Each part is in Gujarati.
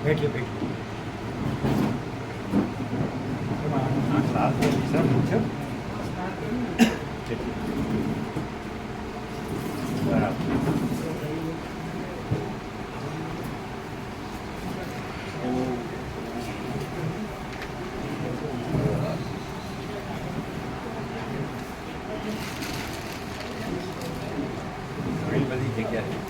બેઠી બેઠી બરાબર. ઘણી બધી જગ્યાએ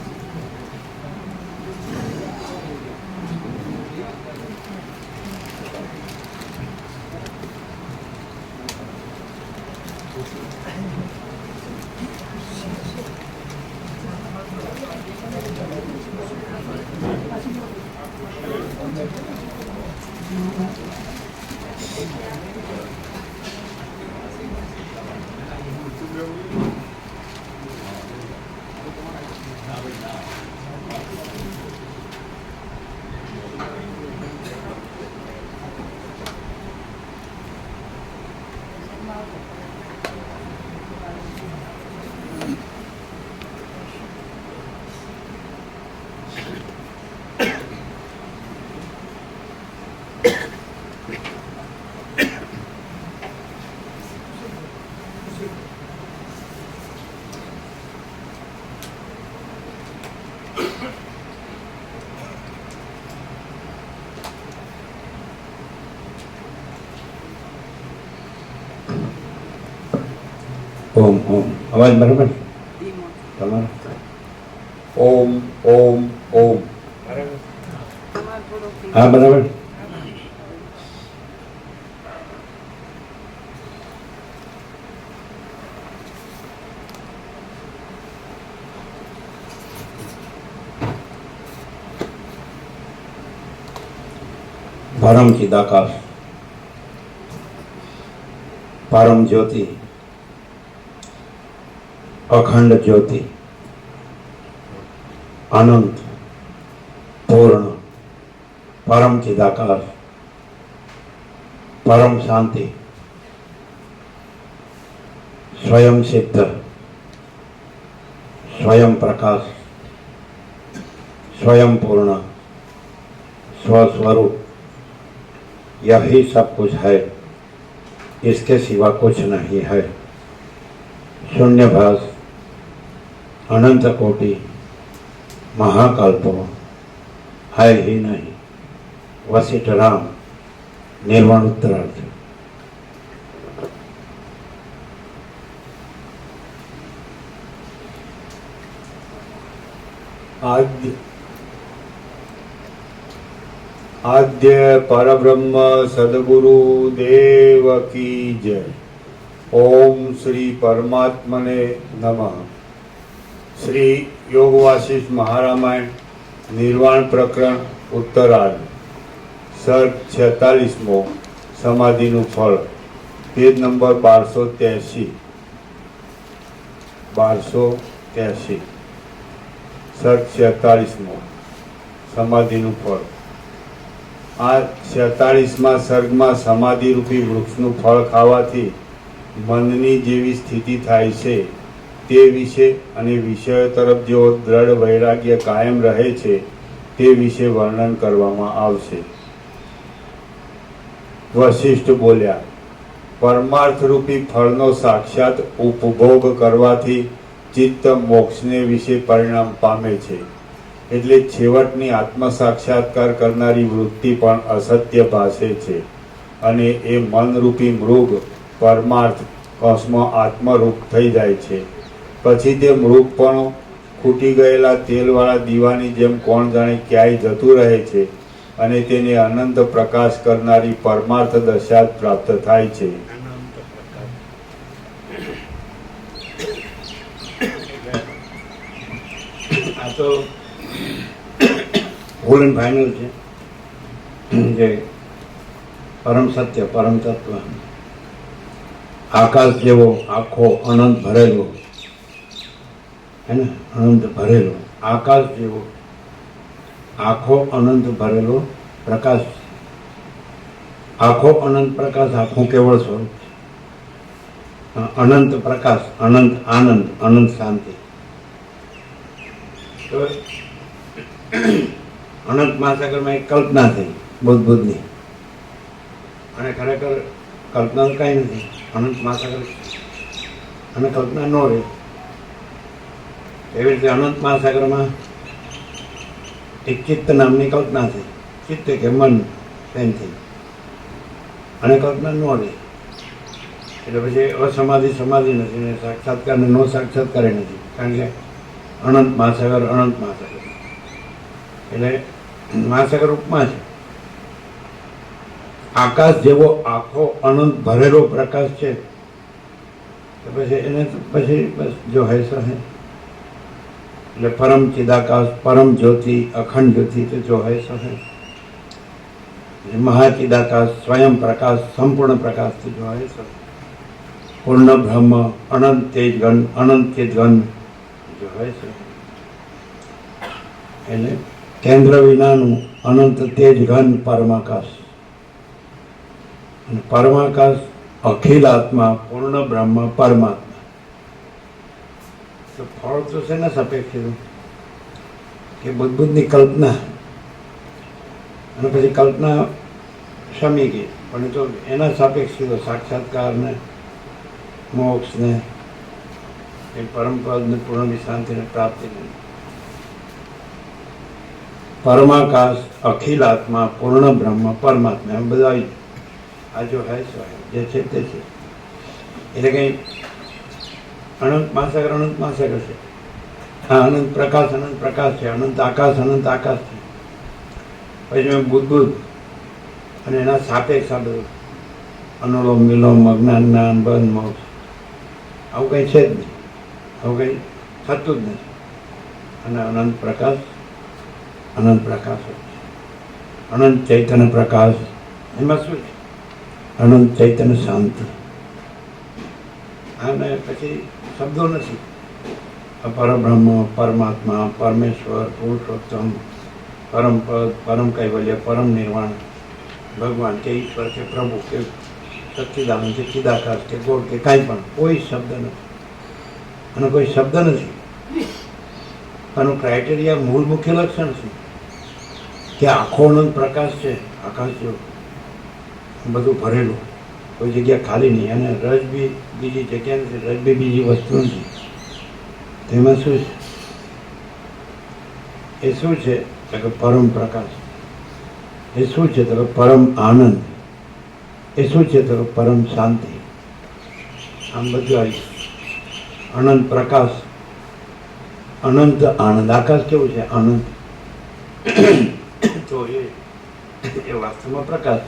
ઓમ ઓમ અવાજ બરાબર તમારો ઓમ ઓમ ઓમ હા બરાબર. પરમ ચિદાકાશ પરમ જ્યોતિ અખંડ જ્યોતિ અનંત પૂર્ણ પરમ ચિદાકાશ પરમ શાંતિ સ્વયં સિદ્ધ स्वयं प्रकाश स्वयं पूर्ण स्वस्वरूप यही सब कुछ है, इसके सिवा कुछ नहीं है। शून्यभास अनंत कोटि महाकल्प है ही नहीं। वशिष्ठ राम निर्वाण उत्तरार्थ। आद्य परब्रह्म सद्गुरु देव की जय। ओम श्री परमात्मने नमः। श्री योग वासिष्ठ महारामायण निर्वाण प्रकरण उत्तरार्ध सर्ग 46मो समाधिनु फल पेज नंबर 1283 सर्ग 46मो समाधिनु फल। आ 46માં સર્ગમાં સમાધિ રૂપી વૃક્ષનું ફળ ખાવાથી મનની જેવી સ્થિતિ થાય છે તે વિશે અને વિષયો તરફ જેવો દ્રઢ વૈરાગ્ય કાયમ રહે છે તે વિશે વર્ણન કરવામાં આવશે। વશિષ્ઠ બોલ્યા, પરમાર્થ રૂપી ફળનો સાક્ષાત ઉપભોગ કરવાથી ચિત્ત મોક્ષને વિશે પરિણામ પામે છે, એટલે છેવટની આત્મ સાક્ષાત્કાર કરનારી વૃત્તિ પણ અસત્ય ભાસે છે અને એ મનરૂપી મૃગ પરમાર્થ કૌંસમાં આત્મરૂપ થઈ જાય છે। પછી તે મૃગપણું ખૂટી ગયેલા તેલવાળા દીવાની જેમ કોણ જાણે ક્યાંય જતું રહે છે અને તેને અનંત પ્રકાશ કરનારી પરમાર્થ દશા પ્રાપ્ત થાય છે। આ તો ફૂલ એન્ડ ફાઇનલ છે જે પરમ સત્ય પરમ તત્વ આકાશ જેવો આખો અનંત ભરેલો હે ને, અનંત ભરેલો આકાશ જેવો આખો અનંત ભરેલો પ્રકાશ, આખો અનંત પ્રકાશ આખું કેવળ સ્વરૂપ છે। અનંત પ્રકાશ, અનંત આનંદ, અનંત શાંતિ। તો અનંત મહાસાગરમાં એક કલ્પના થઈ બુદ્ધની, અને ખરેખર કલ્પના તો કાંઈ નથી. અનંત મહાસાગર અને કલ્પના ન રહે. એવી રીતે અનંત મહાસાગરમાં એક ચિત્ત નામની કલ્પના થઈ. ચિત્ત કે મન તેમ થઈ, અને કલ્પના ન રહે. એટલે પછી અસમાધિ સમાધિ નથી, ને સાક્ષાત્કાર ને નો સાક્ષાત્કાર નથી, કારણ કે અનંત મહાસાગર અનંત મહાસાગર એટલે મહાસાગર ઉપમા છે. આકાશ જેવો આખો અનંત ભરેલો પ્રકાશ છે, તો પછી એને પછી બસ જો હે સો હે, એટલે પરમ ચિદાકાશ, પરમ જ્યોતિ, અખંડ જ્યોતિ તો જો હે સો હે. મહાચિદાકાશ, સ્વયં પ્રકાશ, સંપૂર્ણ પ્રકાશ તો જો હે સો હે. પૂર્ણ બ્રહ્મ, અનંત તેજ ઘન, અનંત ચિદ ઘન જો હે સો હે. એટલે કેન્દ્ર વિનાનું અનંત તેજ ઘન પરમાકાશ, અને પરમાકાશ અખિલ આત્મા, પૂર્ણ બ્રહ્મ, પરમાત્મા. તો ફળ તો છે ને સાપેક્ષ કે બુદ્ધની કલ્પના, અને પછી કલ્પના શમી ગઈ, પણ તો એના સાપેક્ષ કીધો સાક્ષાત્કાર ને મોક્ષ ને એ પરમપદ ને પૂર્ણ વિશ્રાંતિ ને પ્રાપ્તિ ને પરમાકાશ, અખિલ આત્મા, પૂર્ણ બ્રહ્મ, પરમાત્મા એમ બધા આવી આ જો હે સો હે, જે છે તે છે. એટલે કંઈ અનંત મહાસાગર છે. હા, અનંત પ્રકાશ છે, અનંત આકાશ છે. પછી મેં બુદ્ધ અને એના સાપેક્ષ આ બધું અનુલોમ વિલોમ, અજ્ઞાન જ્ઞાન, બંધ મોક્ષ, આવું કંઈ છે જ નહીં, આવું કંઈ થતું જ નથી. અને અનંત પ્રકાશ અનંત ચૈતન્ય પ્રકાશ, એમાં શું છે? અનંત ચૈતન્ય શાંતિ. અને પછી શબ્દો નથી. પરબ્રહ્મ, પરમાત્મા, પરમેશ્વર, પુરુષોત્તમ, પરમપદ, પરમ કૈવલ્ય, પરમ નિર્વાણ, ભગવાન કે ઈશ્વર કે પ્રભુ કે સચ્ચિદાનંદ કે ચિદાકાશ કે ગોળ કે કાંઈ પણ કોઈ શબ્દ નથી. અને કોઈ શબ્દ નથી. આનું ક્રાઇટેરિયા મૂળ મુખ્ય લક્ષણ છે કે આખો અનંત પ્રકાશ છે, આકાશ જેવો બધું ભરેલું, કોઈ જગ્યા ખાલી નહીં. અને રજ બી બીજી જગ્યા નથી, રજ બી બીજી વસ્તુ નથી. તેમાં શું છે? એ શું છે તો કે પરમ પ્રકાશ. એ શું છે તો કે પરમ આનંદ. એ શું છે તો કે પરમ શાંતિ. આમ બધું આવી અનંત પ્રકાશ, અનંત આનંદ. આકાશ કેવું છે? આનંદ. તો એ વાસ્તવમાં પ્રકાશ,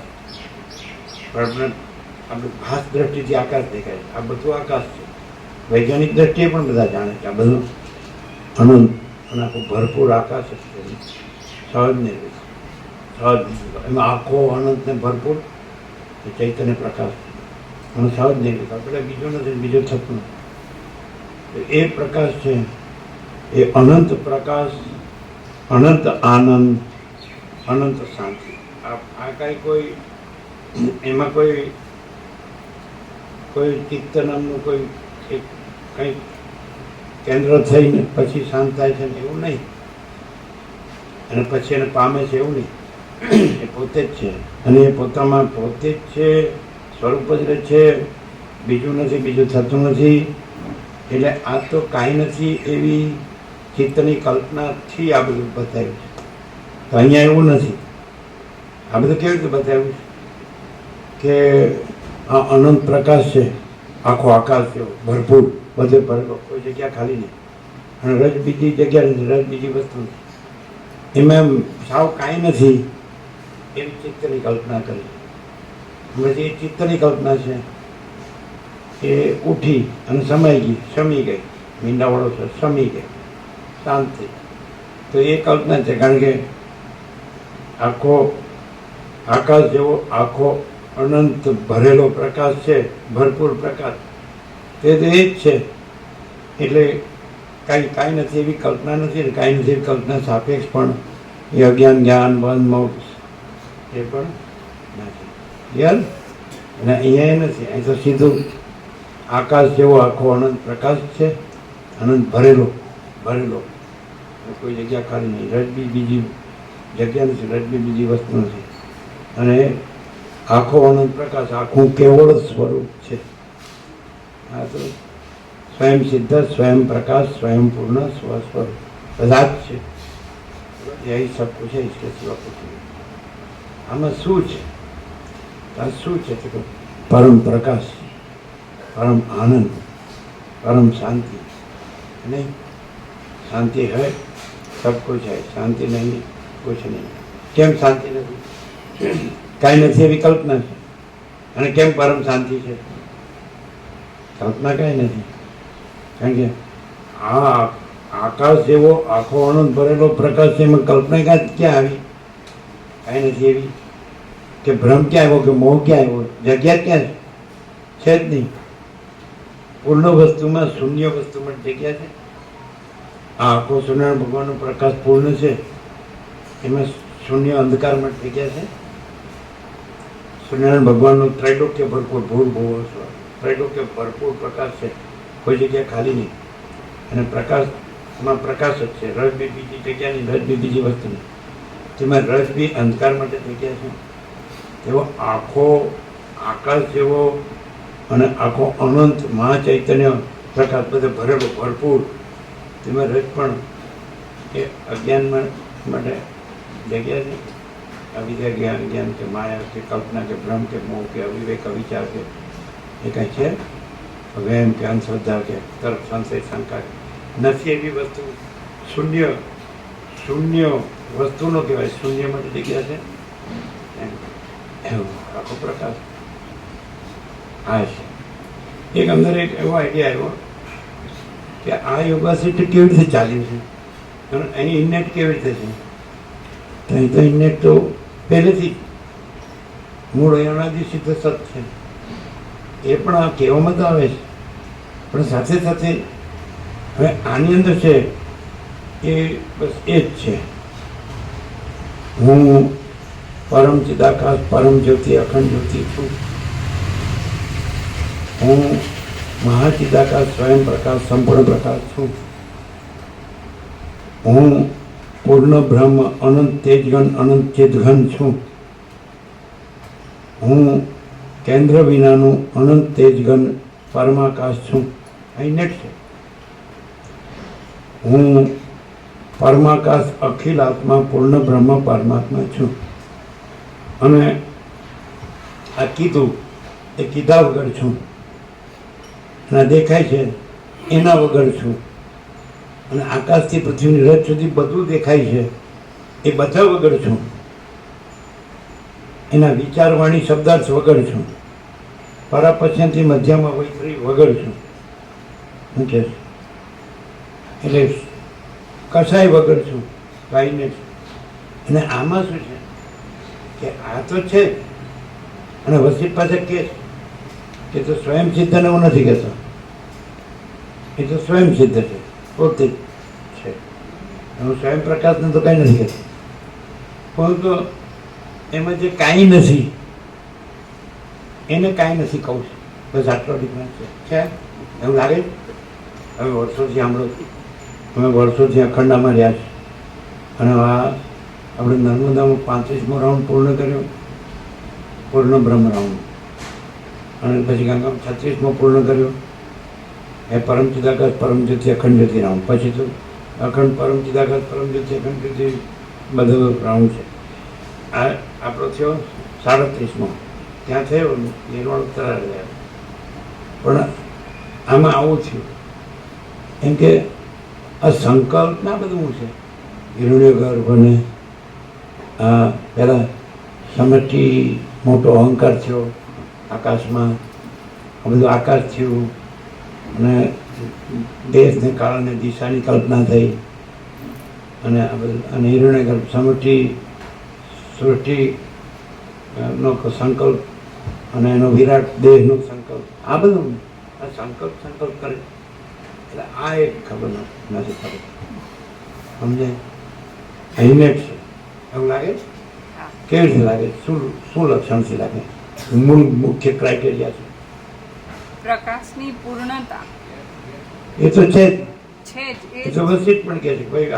પણ આપણે ખાસ દ્રષ્ટિથી આકાશ દેખાય છે. આ બધું આકાશ છે. વૈજ્ઞાનિક દ્રષ્ટિએ પણ બધા જાણે છે આ બધું અનંત અને આખું ભરપૂર આકાશ જ છે. સહજ નિર્મિત, સહજ એમાં આખો અનંત ને ભરપૂર ચૈતન્ય પ્રકાશ અને સહજ નિર્મિત. આપણે બીજો નથી, બીજો થતું નથી. એ પ્રકાશ છે, એ અનંત પ્રકાશ, અનંત આનંદ, અનંત શાંતિ. આ કાંઈ કોઈ એમાં કોઈ ચિત્ત નામનું કોઈ એક કંઈ કેન્દ્ર થઈને પછી શાંત થાય છે ને એવું નહીં, અને પછી એને પામે છે એવું નહીં. એ પોતે જ છે, અને એ પોતામાં પોતે જ છે, સ્વરૂપ જ રહે છે, બીજું નથી, બીજું થતું નથી. એટલે આ તો કાંઈ નથી એવી ચિત્તની કલ્પનાથી આ બધું બતાવ્યું છે. તો અહીંયા એવું નથી. આ બધું કેવી રીતે બતાવ્યું છે કે આ અનંત પ્રકાશ છે, આખો આકાશ જેવો ભરપૂર, બધે ભરેલો, કોઈ જગ્યા ખાલી નહીં. અને રજ બીજી જગ્યા નથી, રજ બીજી વસ્તુ નથી. એમાં સાવ કાંઈ નથી એવી ચિત્તની કલ્પના કરી. પછી એ ચિત્તની કલ્પના છે એ ઉઠી અને સમાઈ ગઈ, શમી ગઈ, મીંડાવાળો છે, શમી ગઈ, શાંત થઈ. તો એ કલ્પના છે, કારણ કે આખો આકાશ જેવો આખો અનંત ભરેલો પ્રકાશ છે, ભરપૂર પ્રકાશ, તે તો એ જ છે. એટલે કાંઈ નથી એવી કલ્પના નથી, ને કાંઈ નથી એવી કલ્પના સાપેક્ષ પણ એ અજ્ઞાન જ્ઞાન બંધ મોક્ષ એ પણ નથી. યાર, અને અહીંયા એ નથી. અહીં તો સીધું આકાશ જેવો આખો અનંત પ્રકાશ છે, અનંત ભરેલો, કોઈ જગ્યા ખાલી નહીં. રજ બી જગ્યા નથી, રજ બી બીજી વસ્તુ નથી. અને આખો અનંત પ્રકાશ, આખું કેવળ સ્વરૂપ છે. આ તો સ્વયં સિદ્ધ, સ્વયં પ્રકાશ, સ્વયં પૂર્ણ, સ્વસ્વરૂપ બધા જ છે. यही सब कुछ है, इसके सिवा कुछ नहीं. આમાં શું છે? આ શું છે? તો પરમ પ્રકાશ, परम आनंद, परम शांति. नहीं, शांति है सब कुछ है, शांति नहीं कुछ नहीं. કેમ શાંતિ નથી? કાંઈ નથી એવી કલ્પના છે. અને કેમ પરમ શાંતિ છે? કલ્પના કાંઈ નથી. કારણ કે આ આકાશ જેવો આખો આનંદ ભરેલો પ્રકાશ છે, એમાં કલ્પના ક્યાં આવી? કાંઈ નથી એવી. કે ભ્રમ ક્યાં આવ્યો? કે મોહ ક્યાં આવ્યો? જગ્યા ક્યાં છે? જ નહીં. પૂર્ણ વસ્તુમાં, શૂન્ય વસ્તુમાં જગ્યા છે. આ આખો સૂર્યનારાયણ ભગવાનનો પ્રકાશ પૂર્ણ છે, એમાં શૂન્ય અંધકારમાં જગ્યા છે. સૂર્યનારાયણ ભગવાનનો ત્રૈલોક્ય ભરપૂર, ભૂર્ભુવઃ સ્વઃ, ત્રૈલોક્ય ભરપૂર પ્રકાશ છે, કોઈ જગ્યા ખાલી નહીં. અને પ્રકાશમાં પ્રકાશ જ છે. રજ બી બીજી જગ્યા નહીં, રજ બી બીજી વસ્તુ નહીં. તેમાં રજ બી અંધકાર માટે જગ્યા છે. એવો આખો આકાશ જેવો અને આખો અનંત મહાચૈતન્ય પ્રકાશ બધે ભરેલો ભરપૂર, તેમાં રજ પણ એ અજ્ઞાન માટે જગ્યા છે. અવિદ્યા, જ્ઞાન, જ્ઞાન કે માયા કે કલ્પના કે ભ્રમ કે મોહ કે અવિવેક અવિચાર કે એ કાંઈ છે? વહેમ કે અંધશ્રદ્ધા કે તર્ક સંશય શંકા નથી એવી વસ્તુ. શૂન્ય, શૂન્ય વસ્તુ નો કહેવાય, શૂન્ય માટે જગ્યા છે. આખો પ્રકાશ આ છે. એક અંદર એક એવો આઈડિયા આવ્યો કે આ યોગાસિટી કેવી રીતે ચાલ્યું છે, અને અહીં ઇન્નેટ કેવી રીતે છે? તો અહીં તો ઇન્નેટ તો પહેલેથી મૂળ અનાદિ સિદ્ધ સત છે. એ પણ આ કહેવામાં તો આવે છે, પણ સાથે સાથે હવે આની અંદર છે એ બસ એ જ છે. હું પરમ ચિદાકાશ, પરમ જ્યોતિ, અખંડ જ્યોતિ છું. હું મહાચિદાકાશ, સ્વયં પ્રકાશ, સંપૂર્ણ પ્રકાશ છું. હું પૂર્ણ બ્રહ્મ, અનંત તેજઘન, અનંત ચેતઘન છું. હું કેન્દ્ર વિનાનું અનંત તેજઘન પરમાકાશ છું. અહીં નેટ છે. હું પરમાકાશ, અખિલ આત્મા, પૂર્ણ બ્રહ્મ પરમાત્મા છું. અને આ કીધું એ કીધા વગર છું. અને દેખાય છે એના વગર છું. અને આકાશથી પૃથ્વીની રજ સુધી બધું દેખાય છે એ બધા વગર છું. એના વિચારવાણી શબ્દાર્થ વગર છું. પરાપશ્યંથી મધ્યમાં વૈતરી વગર છું. શું કે એટલે કસાય વગર છું, કાંઈને. અને આમાં શું છે કે આ તો છે જ. અને વસીત પાસે કે તો સ્વયં સિદ્ધને હું નથી કહેતો, એ તો સ્વયં સિદ્ધ છે, પોતે જ છે. હું સ્વયં પ્રકાશને તો કાંઈ નથી કહેતો. પરંતુ એમાં જે કાંઈ નથી એને કાંઈ નથી કહું છું. બસ આટલો ડિફરન્સ છે. એવું લાગે? હવે વર્ષોથી સાંભળો, અમે વર્ષોથી અખંડામાં રહ્યા છીએ. અને આ આપણે નર્મદામાં 35મો રાઉન્ડ પૂર્ણ કર્યો, પૂર્ણ બ્રહ્મ રાઉન્ડ. અને પછી ગંગામાં 36મો પૂર્ણ કર્યો, એ પરમ ચિદાકાશ, પરમ જ્યોતિ, અખંડ જ્યોતિ રાઉન્ડ. પછી તો અખંડ, પરમ ચિદાકાશ, પરમ જ્યોતિ, અખંડ જ્યોતિ બધો રાઉન્ડ છે. આ આપણો થયો 37મો. ત્યાં થયો નિર્વાણ ઉત્તરા રહ્યા. પણ આમાં આવું થયું એમ કે આ સંકલ્પ ના બધું છે. હિરણ્ય ગર્ભ અને આ પહેલાં સમષ્ટિ મોટો અહંકાર થયો આકાશમાં. આ બધું આકાશ થયું અને દેશને કાળને દિશાની કલ્પના થઈ. અને આ બધું અને હિરણ્ય ગર્ભ સમષ્ટિ સૃષ્ટિ નો સંકલ્પ અને એનો વિરાટ દેહનો સંકલ્પ. આ બધું આ સંકલ્પ કરે. એટલે આ એક ખબર નથી ખબર. સમજાય? અહીંને જ છે. એવું લાગે? કેવી રીતે લાગે? શું લક્ષણથી લાગે? મુખ્ય ક્રાઇટેરિયા છે પ્રકાશની પૂર્ણતા. એ તો છે જ. છે જ. એ તો વસિત પણ કહે છે ભાઈ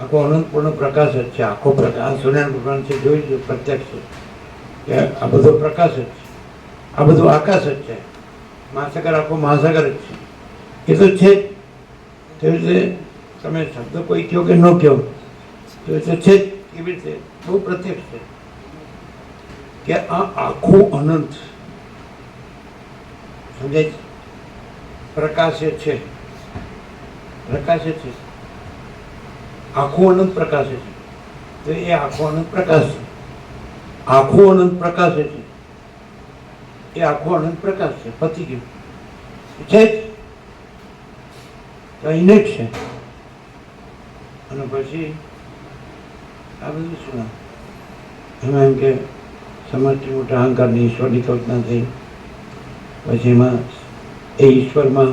આખો અનંતપૂર્ણ પ્રકાશ જ છે. આખો પ્રકાશ સૂર્યનારાયણ ભગવાન છે, જોઈ લો, પ્રત્યક્ષ છે કે આ બધો પ્રકાશ જ છે, આ બધું આકાશ જ છે. મહાસાગર આખો મહાસાગર જ છે, એ તો છે જ. તેવી રીતે તમે શબ્દ કોઈ કહો કે ન કહો, તો એ તો છે જ. કેવી રીતે? બહુ પ્રત્યક્ષ છે કે આ આખું અનંત સમજાય છે. પ્રકાશે છે, પ્રકાશે છે, આખું અનંત પ્રકાશે છે. તો એ આખો અનંત પ્રકાશ છે, આખું અનંત પ્રકાશે છે, એ આખો અનંત પ્રકાશ છે. પતી ગયું છે જ, તો એને જ છે. અને પછી આ બધું શું એમાં એમ કે સમષ્ટિ મોટા અહંકારની ઈશ્વરની કલ્પના થઈ. પછી એમાં એ ઈશ્વરમાં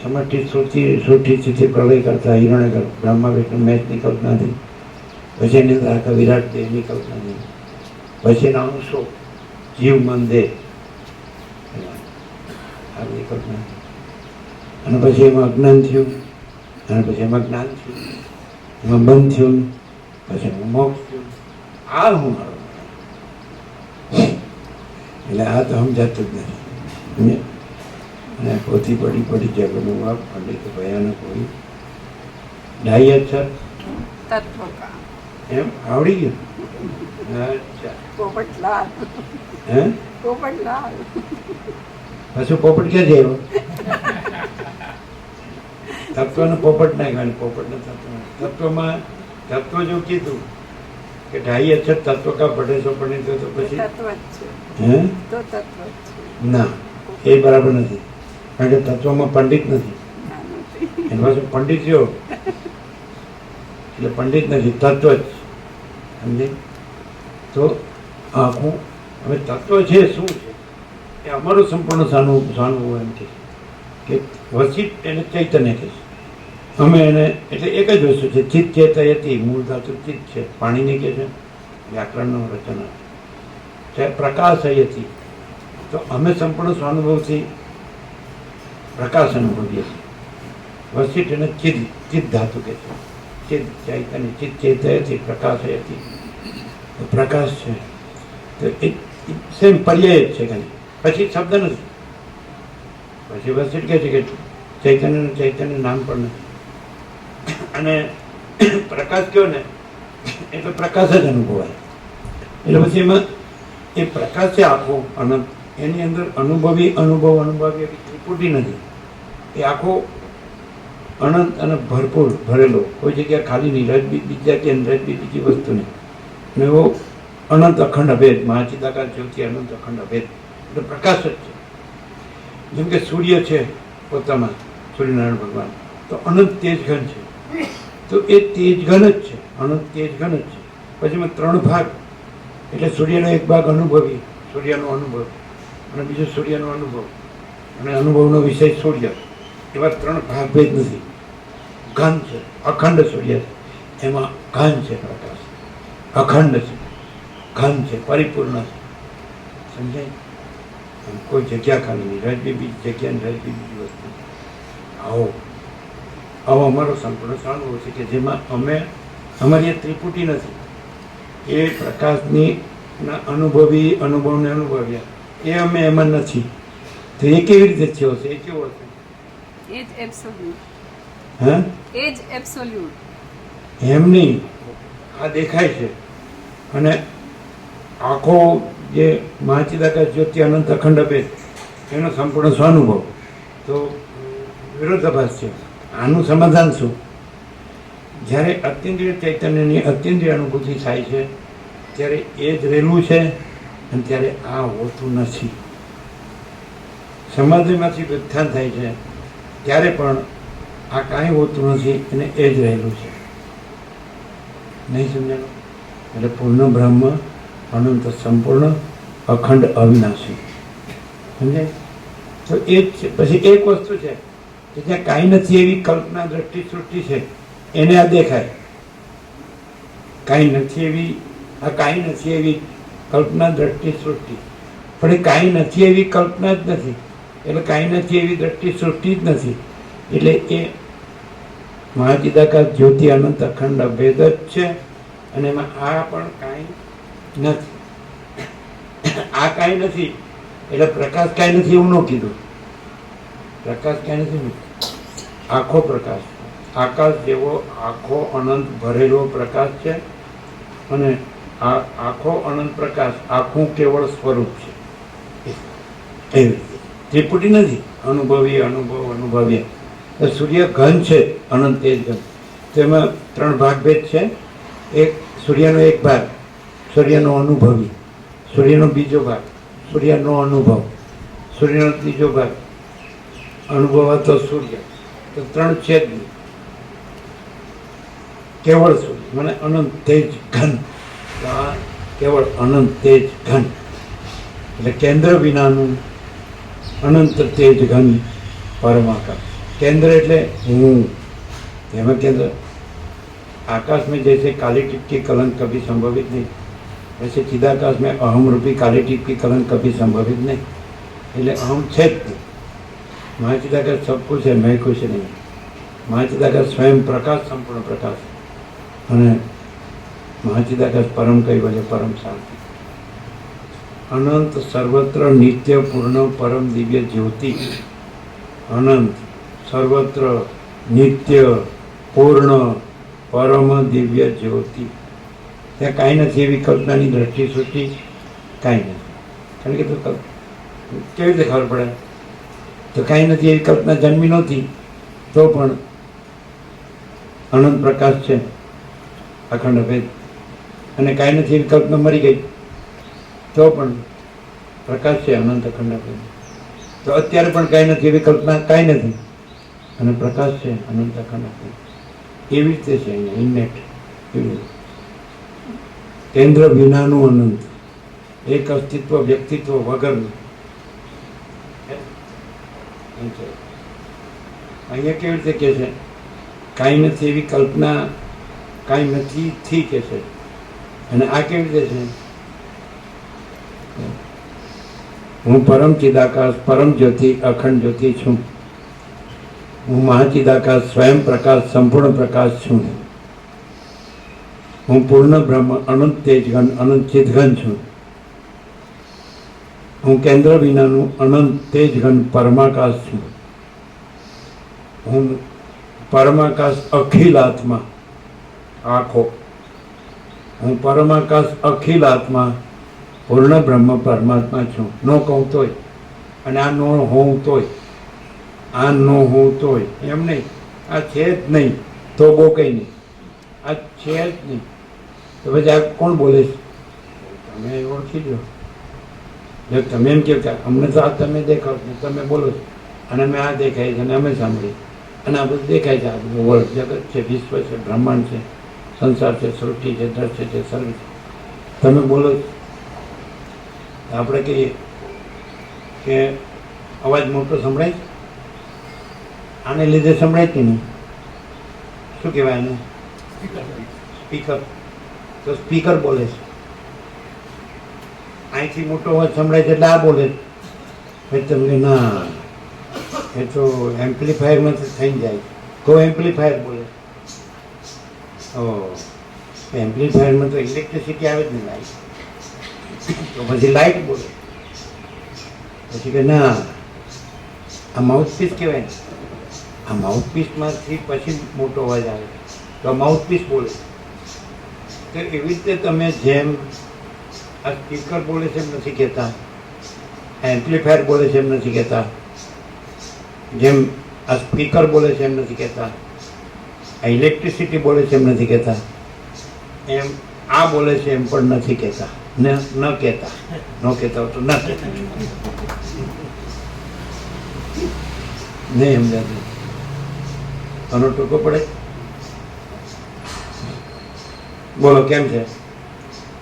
સમષ્ટિ સૃષ્ટિ સ્થિતિ પ્રલય કરતા હિરણ્ય બ્રહ્મા વિષ્ણુ મહેશની કલ્પના થઈ. પછી એની અંદર આખા વિરાટ દેહની કલ્પના થઈ. પછી એના અંશો જીવ મન દેહ આ બધી કલ્પના થઈ. અને પછી એમાં અજ્ઞાન થયું, અને પછી એમાં જ્ઞાન થયું, એમાં બંધ થયું, પછી એમાં મોક્ષ થયું. આ હું મારો એટલે આ તો સમજાતું જ નથી. અને પોથી પડી જગનું વાપ પંડિત ભયાનક હોય ડાય અક્ષર તત્વકા એમ આવડી ગયું. અચ્છા, પોપટલાલ હે પોપટલાલ પાછું પોપટ ક્યાં જાય? તત્વને પોપટ નાખ્યા, પોપટને તત્વમાં તત્વ જો કીધું કે ઢાઈ અક્ષર તત્વ કા પડે છો પડે તો પછી તત્વ જ છે, હે તો તત્વ જ છે. ના, એ બરાબર નથી. કારણ કે તત્વમાં પંડિત નથી. ના, નથી. એની પાછું પંડિત જો એટલે પંડિત નથી, તત્વ જ. સમજે? તો આખું હવે તત્વ છે શું છે એ અમારું સંપૂર્ણ સાનું એમ કે વસિત એને ચૈતન્ય કહે છે. અમે એને એટલે એક જ વસ્તુ છે, ચિત્ત ચેતયતી, મૂળ ધાતુ ચિત્ત છે. પાણીની કે છે વ્યાકરણનો રચના છે. પ્રકાશયતી, તો અમે સંપૂર્ણ સ્વાનુભવથી પ્રકાશ અનુભવીએ છીએ. વસિત એને ચિત્ત ધાતુ કે છે. ચિત્ત ચૈતન્ય, ચિત્ત ચેતયતી, પ્રકાશયતી, તો પ્રકાશ છે. તો એ સેમ પર્યાય જ છે ખાલી, પછી શબ્દ નથી. પછી વસિત કહે છે કે ચૈતન્ય નામ પણ નથી. અને પ્રકાશ કયો ને એટલે પ્રકાશ જ અનુભવાય. એટલે પછી એમાં એ પ્રકાશ છે આખો અનંત, એની અંદર અનુભવી ત્રિપુટી નથી. એ આખો અનંત અને ભરપૂર ભરેલો, કોઈ જગ્યા ખાલી નહીં. બીજી બીજી વસ્તુ નહીં. અને એવો અનંત અખંડ અભેદ, મહાચિદાકાર જ્યોતિ અનંત અખંડ અભેદ એટલે પ્રકાશ જ છે. જેમ કે સૂર્ય છે પોતામાં, સૂર્યનારાયણ ભગવાન તો અનંત તેજઘન છે. તો એ તેજઘન જ છે, અનંત તેજઘન જ છે. પછી એમાં 3 ભાગ, એટલે સૂર્યનો એક ભાગ અનુભવી, સૂર્યનો અનુભવ, અને બીજો સૂર્યનો અનુભવ, અને અનુભવનો વિષય સૂર્ય. એવા 3 ભાગ ભેદ નથી. ઘન છે, અખંડ સૂર્ય છે, એમાં ઘન છે પ્રકાશ, અખંડ છે, ઘન છે, પરિપૂર્ણ છે. સમજાય? કોઈ જગ્યા ખાલી નહીં, રજબી બીજી જગ્યા, રજબી બીજી વસ્તુ. આવો અમારો સંપૂર્ણ સાનુભવ છે કે જેમાં અમારી એ ત્રિપુટી નથી. એ પ્રકાશની અનુભવને અનુભવ્યા એ અમે એમાં નથી. તો એ કેવી રીતે થયો છે? એ કેવો છે? એ જ એબ્સોલ્યુટ. હા, એ જ એબ્સોલ્યુટ. એમ નહીં, આ દેખાય છે. અને આખો જે મહાચિદાકાર જ્યોતિ અનંત અખંડ અભેદ એનો સંપૂર્ણ સ્વાનુભવ, તો વિરોધાભાસ છે. આનું સમાધાન શું? જ્યારે અત્યેન્દ્રિય ચૈતન્યની અત્યેન્દ્રિય અનુભૂતિ થાય છે ત્યારે એ જ રહેલું છે, અને ત્યારે આ હોતું નથી. સમાધિમાંથી ઉત્થાન થાય છે ત્યારે પણ આ કાંઈ હોતું નથી, અને એ જ રહેલું છે. નહીં સમજાયું? એટલે પૂર્ણ બ્રહ્મ, અનંત સંપૂર્ણ, અખંડ અવિનાશી. સમજાય? તો એ જ છે. પછી એક વસ્તુ છે કે જ્યાં કાંઈ નથી એવી કલ્પના દ્રષ્ટિ સૃષ્ટિ છે, એને આ દેખાય. કાંઈ નથી એવી કલ્પના દ્રષ્ટિ સૃષ્ટિ, પણ એ કાંઈ નથી એવી કલ્પના જ નથી, એટલે કાંઈ નથી એવી દ્રષ્ટિ સૃષ્ટિ જ નથી. એટલે એ મહાચિદાકાશ જ્યોતિ અનંત અખંડ અભેદ જ છે, અને એમાં આ પણ કાંઈ નથી. આ કાંઈ નથી એટલે પ્રકાશ કાંઈ નથી એવું ન કીધું. પ્રકાશ કાંઈ નથી, આખો પ્રકાશ, આકાશ જેવો આખો અનંત ભરેલો પ્રકાશ છે, અને આ આખો અનંત પ્રકાશ આખું કેવળ સ્વરૂપ છે. એવી રીતે ત્રિપુટી નથી, અનુભવી અનુભવ અનુભવ્ય. તો સૂર્ય ઘન છે, અનંત તેજ ઘન. તેમાં 3 ભાગભેદ છે. એક સૂર્યનો એક ભાગ સૂર્યનો અનુભવી, સૂર્યનો બીજો ભાગ સૂર્યનો અનુભવ, સૂર્યનો ત્રીજો ભાગ અનુભવાતો સૂર્ય. તો 3 છે જ નહીં. કેવળ સૂર્ય મને અનંત તેજ ઘન. તો આ કેવળ અનંત તેજ ઘન એટલે કેન્દ્ર વિનાનું અનંત તેજ ઘન परमाकाश. केंद्र એટલે હું, એમાં કેન્દ્ર. आकाश में जैसे काली टिप की कलंक कभी संभवित नहीं, वैसे चिदाकाश में अहम रूपी काली टिप की कलंक कभी संभवित नहीं. એટલે અહમ છે જ નહીં. મહાચિદાકાશ सब कुछ है, मैं कुछ नहीं. મહાચિદાકાશ સ્વયં પ્રકાશ, સંપૂર્ણ પ્રકાશ, અને મહાચિદાકાશ પરમ કૈવલ્ય, પરમ શાંતિ, અનંત સર્વત્ર નિત્ય પૂર્ણ પરમ દિવ્ય જ્યોતિ. અનંત સર્વત્ર નિત્ય પૂર્ણ પરમ દિવ્ય જ્યોતિ. ત્યાં કાંઈ નથી એવી કલ્પનાની દ્રષ્ટિ સૂચિ કાંઈ નથી. કારણ કે તો કેવી રીતે ખબર પડે? તો કાંઈ નથી એવી કલ્પના જન્મી નહોતી તો પણ અનંત પ્રકાશ છે, અખંડ ભેદ. અને કાંઈ નથી એવી કલ્પના મરી ગઈ તો પણ પ્રકાશ છે, અનંત અખંડ ભેદ. તો અત્યારે પણ કાંઈ નથી એવી કલ્પના કાંઈ નથી, અને પ્રકાશ છે, અનંત અખંડ ભેદ. એવી રીતે છે અહીંયા ઇન્નેટ. કેન્દ્ર વિનાનું અનંત, એક અસ્તિત્વ વ્યક્તિત્વ વગરનું. અહીંયા કેવી રીતે કહે છે? કાંઈ નથી એવી કલ્પના કાંઈ નથી થી કહે છે. અને આ કેવી રીતે છે? હું પરમ ચિદાકાશ, પરમ જ્યોતિ, અખંડ જ્યોતિ છું. હું મહાચિદાકાશ, સ્વયં પ્રકાશ, સંપૂર્ણ પ્રકાશ છું. હું પૂર્ણ બ્રહ્મ, અનંત તેજઘન, અનંત ચિદઘન છું. હું કેન્દ્ર વિનાનું અનંત તેજઘન પરમાકાશ છું. હું પરમાકાશ અખિલ આત્મા, આખો. હું પરમાકાશ અખિલ આત્મા, પૂર્ણ બ્રહ્મ પરમાત્મા છું. નો કહું તોય, અને આ નો હોઉં તોય, આ નો હોઉં તોય એમ નહીં. આ છે જ નહીં તો બહુ કંઈ નહીં. આ છે જ નહીં તો પછી આ કોણ બોલે છે? તમે ઓળખી લો. જો તમે એમ કહો કે અમને તો આ તમે દેખાવ છો, તમે બોલો છો, અને અમે આ દેખાય છે અને અમે સાંભળીએ, અને આ બધું દેખાય છે. આ બધું વર્લ્ડ જગત છે, વિશ્વ છે, બ્રહ્માંડ છે, સંસાર છે, સૃષ્ટિ છે, દ્રશ્ય છે, સર્વ છે. તમે બોલો છો. આપણે કહીએ કે અવાજ મોટો સંભળાય, આને લીધે સંભળાય કે નહીં? શું કહેવાય એને? સ્પીકર. તો સ્પીકર બોલે છે, અહીંથી મોટો અવાજ સંભળાય છે એટલે આ બોલે છે. પછી તમને ના, એ તો એમ્પ્લીફાયરમાંથી થઈ જાય. કોઈ એમ્પ્લીફાયર બોલે. એમ્પ્લીફાયરમાં તો ઇલેક્ટ્રિસિટી આવે જ ને, લાઈટ. તો પછી લાઈટ બોલે. પછી કે ના, આ માઉથપીસ કહેવાય ને. આ માઉથપીસમાંથી પછી મોટો અવાજ આવે તો માઉથપીસ બોલે. તો એવી રીતે તમે જેમ આ સ્પીકર બોલે છે એમ નથી કહેતા, એમ્પ્લીફાયર બોલે છે એમ નથી કહેતા, જેમ આ સ્પીકર બોલે છે એમ નથી કહેતા, આ ઇલેક્ટ્રિસિટી બોલે છે એમ નથી કહેતા, એમ આ બોલે છે એમ પણ નથી કહેતા. ન કહેતા, ન કહેતા તો ન કહેતા. નહીં સમજાતું? આનો ટૂંકો પડે. બોલો કેમ છે?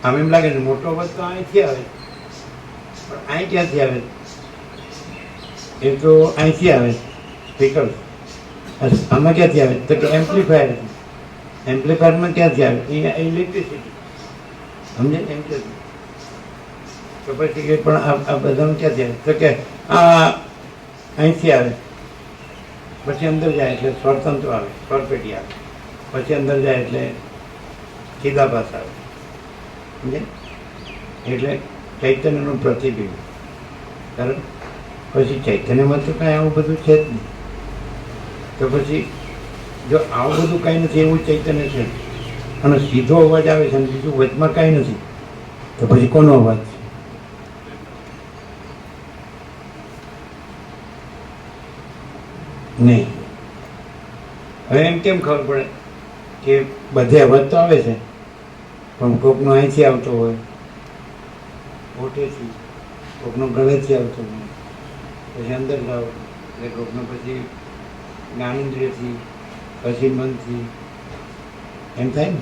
આમ એમ લાગે ને મોટો અવાજ તો અહીંથી આવે, પણ અહીં ક્યાંથી આવે? એ તો અહીંથી આવે સ્પીકર. આમાં ક્યાંથી આવે? તો કે એમ્પ્લીફાયર. એમ્પ્લીફાયરમાં ક્યાંથી આવે? અહીંયા ઇલેક્ટ્રિસિટી. સમજે એમ કે તો પછી પણ આ બધાનું ક્યાંથી આવે? તો કે આ અહીંથી આવે. પછી અંદર જાય એટલે સ્વરતંત્ર આવે, સ્વરપેટી આવે, પછી અંદર જાય એટલે ચિદાભાસ આવે, સમજે? એટલે ચૈતન્યનું પ્રતિબિંબ. કારણ પછી ચૈતન્યમાં તો કાંઈ આવું બધું છે જ નહીં. તો પછી જો આવું બધું કાંઈ નથી એવું ચૈતન્ય છે અને સીધો અવાજ આવે છે અને બીજું વચમાં કાંઈ નથી, તો પછી કોનો અવાજ છે? નહીં. હવે એમ કેમ ખબર પડે કે બધે અવાજ તો આવે છે પણ કોકનો અહીંથી આવતો હોય, ઓટેથી, કોકનો ગળેથી આવતો હોય, પછી અંદર જાઓ એટલે કોકનો પછી જ્ઞાનેન્દ્રિયથી, પછી મનથી, એમ થાય ને,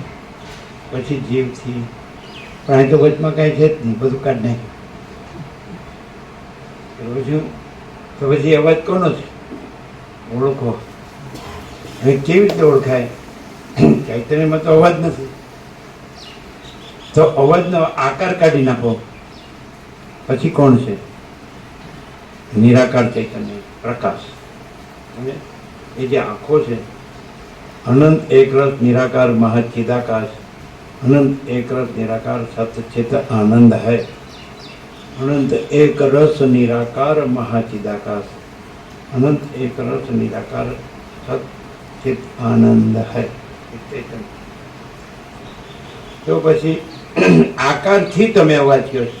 પછી જીવથી. પણ અહીં તો વચમાં કાંઈ છે જ નહીં, બધું કાઢ નાખ્યું. તો પછી અવાજ કોનો છે? ઓળખો. હવે કેવી રીતે ઓળખાય? ચૈતન્યમાં તો અવાજ નથી, તો અવાજનો આકાર કાઢી નાખો, પછી કોણ છે? નિરાકાર ચૈતન્ય, પ્રકાશ. અને એ જે આંખો છે, અનંત એકરસ નિરાકાર મહાચિદાકાશ, अनंत एक रस निराकार सतचित आनंद है। अनंत एक रस निराकार महाचिदाकाश, अनंत एक रस निराकार सतचित आनंद है। तो पछी आकार थी तमे अवाज कहो छो,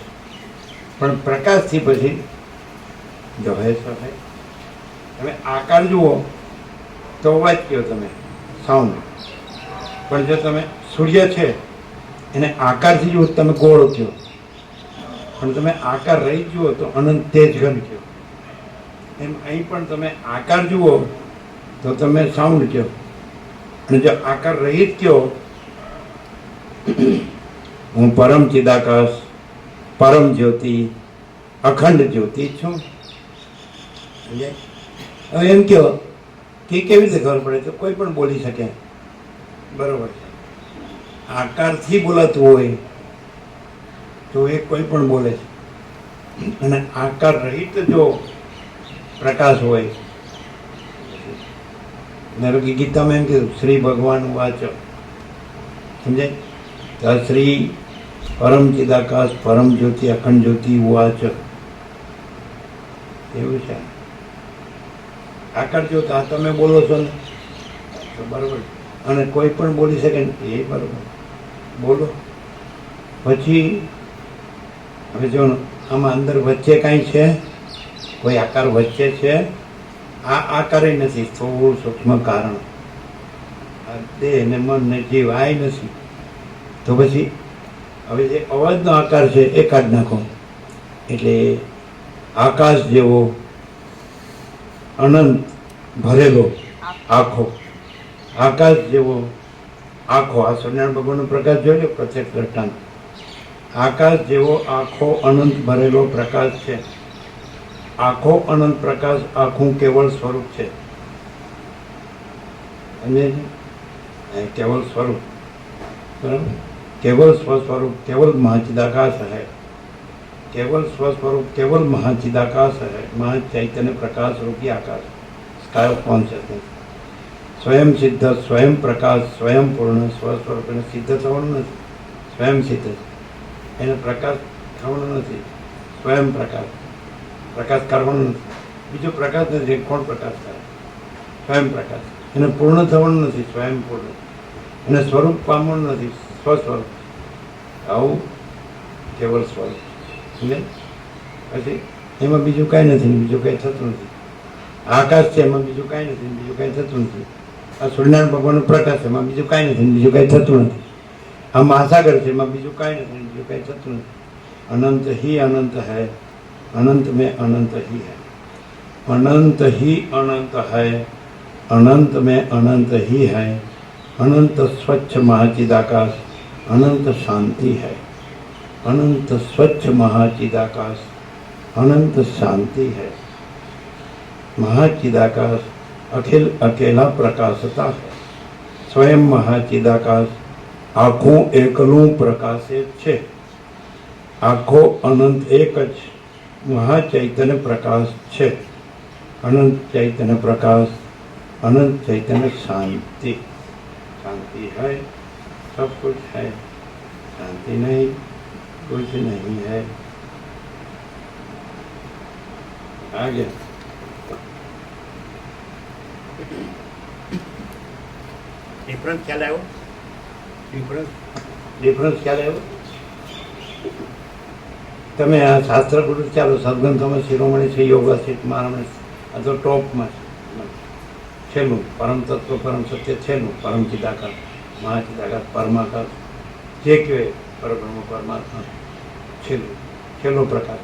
पण प्रकाश थी पछी जो है सो है। तमे आकार जुओ तो अवाज कहो तमे साउंड, पण जो तमे सूर्य छे एने आकार थी जुओ तमे गोળ कहो, पण तमे आकार रही जुओ तो अनंत तेज घन कहो। एम अहीं पण तमे आकार जुओ तो तमे साउंड कहो, અને જો આકાર રહિત કયો હું પરમ ચિદાકાશ પરમ જ્યોતિ અખંડ જ્યોતિ છું। હવે એમ કહો કે કેવી રીતે ખબર પડે? તો કોઈ પણ બોલી શકે, બરોબર છે। આકારથી બોલાતું હોય તો એ કોઈ પણ બોલે છે, અને આકાર રહિત જો પ્રકાશ હોય, ધારો કે ગીતામાં એમ કીધું શ્રી ભગવાન વાચ, સમજાય? તો શ્રી પરમ ચિદાકાશ પરમ જ્યોતિ અખંડ જ્યોતિ વાચ, એવું છે। આકાર જો તમે બોલો છો ને તો બરોબર, અને કોઈ પણ બોલી શકે ને એ બરોબર, બોલો। પછી હવે જો આમાં અંદર વચ્ચે કાંઈ છે? કોઈ આકાર વચ્ચે છે? આ આકાર નથી, થોડું સૂક્ષ્મ કારણ, આ દેહ ને મન ને જીવ આ નથી। તો પછી હવે જે અવાજનો આકાર છે એ કાઢી નાખો, એટલે આકાશ જેવો અનંત ભરેલો આખો, આકાશ જેવો આખો, આ સૂર્યનારાયણ ભગવાનનો પ્રકાશ જોઈ લો, પ્રત્યક્ષ દ્રષ્ટાંત। આકાશ જેવો આખો અનંત ભરેલો પ્રકાશ છે। આખો અનંત પ્રકાશ આખું કેવળ સ્વરૂપ છે, અને કેવળ સ્વરૂપ, બરાબર? केवल स्वस्वरूप केवल महाचिदाकाश है, केवल स्वस्वरूप केवल महाचिदाकाश है, महाचैतन्य प्रकाश रूपी आकाश, स्काई ऑफ कॉन्शियसनेस, स्वयं सिद्ध स्वयं प्रकाश स्वयं पूर्ण स्वस्वरूप ने सिद्ध थवानुं नथी, स्वयं सिद्ध एने प्रकाश थवानुं नथी, स्वयं प्रकाश प्रकाश करवानुं नथी, बीजो प्रकाश नथी, कोण प्रकाश करे? स्वयं प्रकाश, एने पूर्ण थवानुं नथी, स्वयं पूर्ण, एने स्वरूप पामवानुं नथी, स्वस्वरूप, આવું કેવળ સ્વરૂપ, સમજે? પછી એમાં બીજું કાંઈ નથી, બીજું કાંઈ થતું નથી। આકાશ છે એમાં બીજું કાંઈ નથી, બીજું કાંઈ થતું નથી। આ સૂર્યનારાયણ ભગવાનનો પ્રકાશ છે એમાં બીજું કાંઈ નથી, બીજું કાંઈ થતું નથી। આ મહાસાગર છે એમાં બીજું કાંઈ નથી, બીજું કાંઈ થતું નથી। અનંત ही अनंत है, अनंत में अनंत ही है, अनंत ही अनंत है, अनंत में अनंत ही है, अनंत स्वच्छ महाचिदाकाश, अनंत शांति है, अनंत स्वच्छ महाचिदाकाश, अनंत शांति है। महाचिदाकाश अखिल अकेला प्रकाशता है, स्वयं महाचिदाकाश आखों एकलू प्रकाशित छे। आखो अनंत एक ज महाचैतन्य प्रकाश छे। अनंत चैतन्य प्रकाश अनंत चैतन्य शांति। शांति है सब कुछ है, शांति नहीं कुछ नहीं है। आगे डिफरेंस ख्याल आयो? डिफरेंस ख्याल आयो? તમે આ શાસ્ત્ર ગુરુ ચાલો સદગ્રંથોમાં શિરોમણી છે, યોગાસિત મારમણી, આ તો ટોપમાં છેલ્લું પરમ તત્વ પરમ સત્ય છેલ્લું પરમ ચિદાકાર મહાચિદાકાર પરમાકાર જે કહેવાય પરબ્રહ્મ પરમાત્મા છેલ્લો પ્રકાર.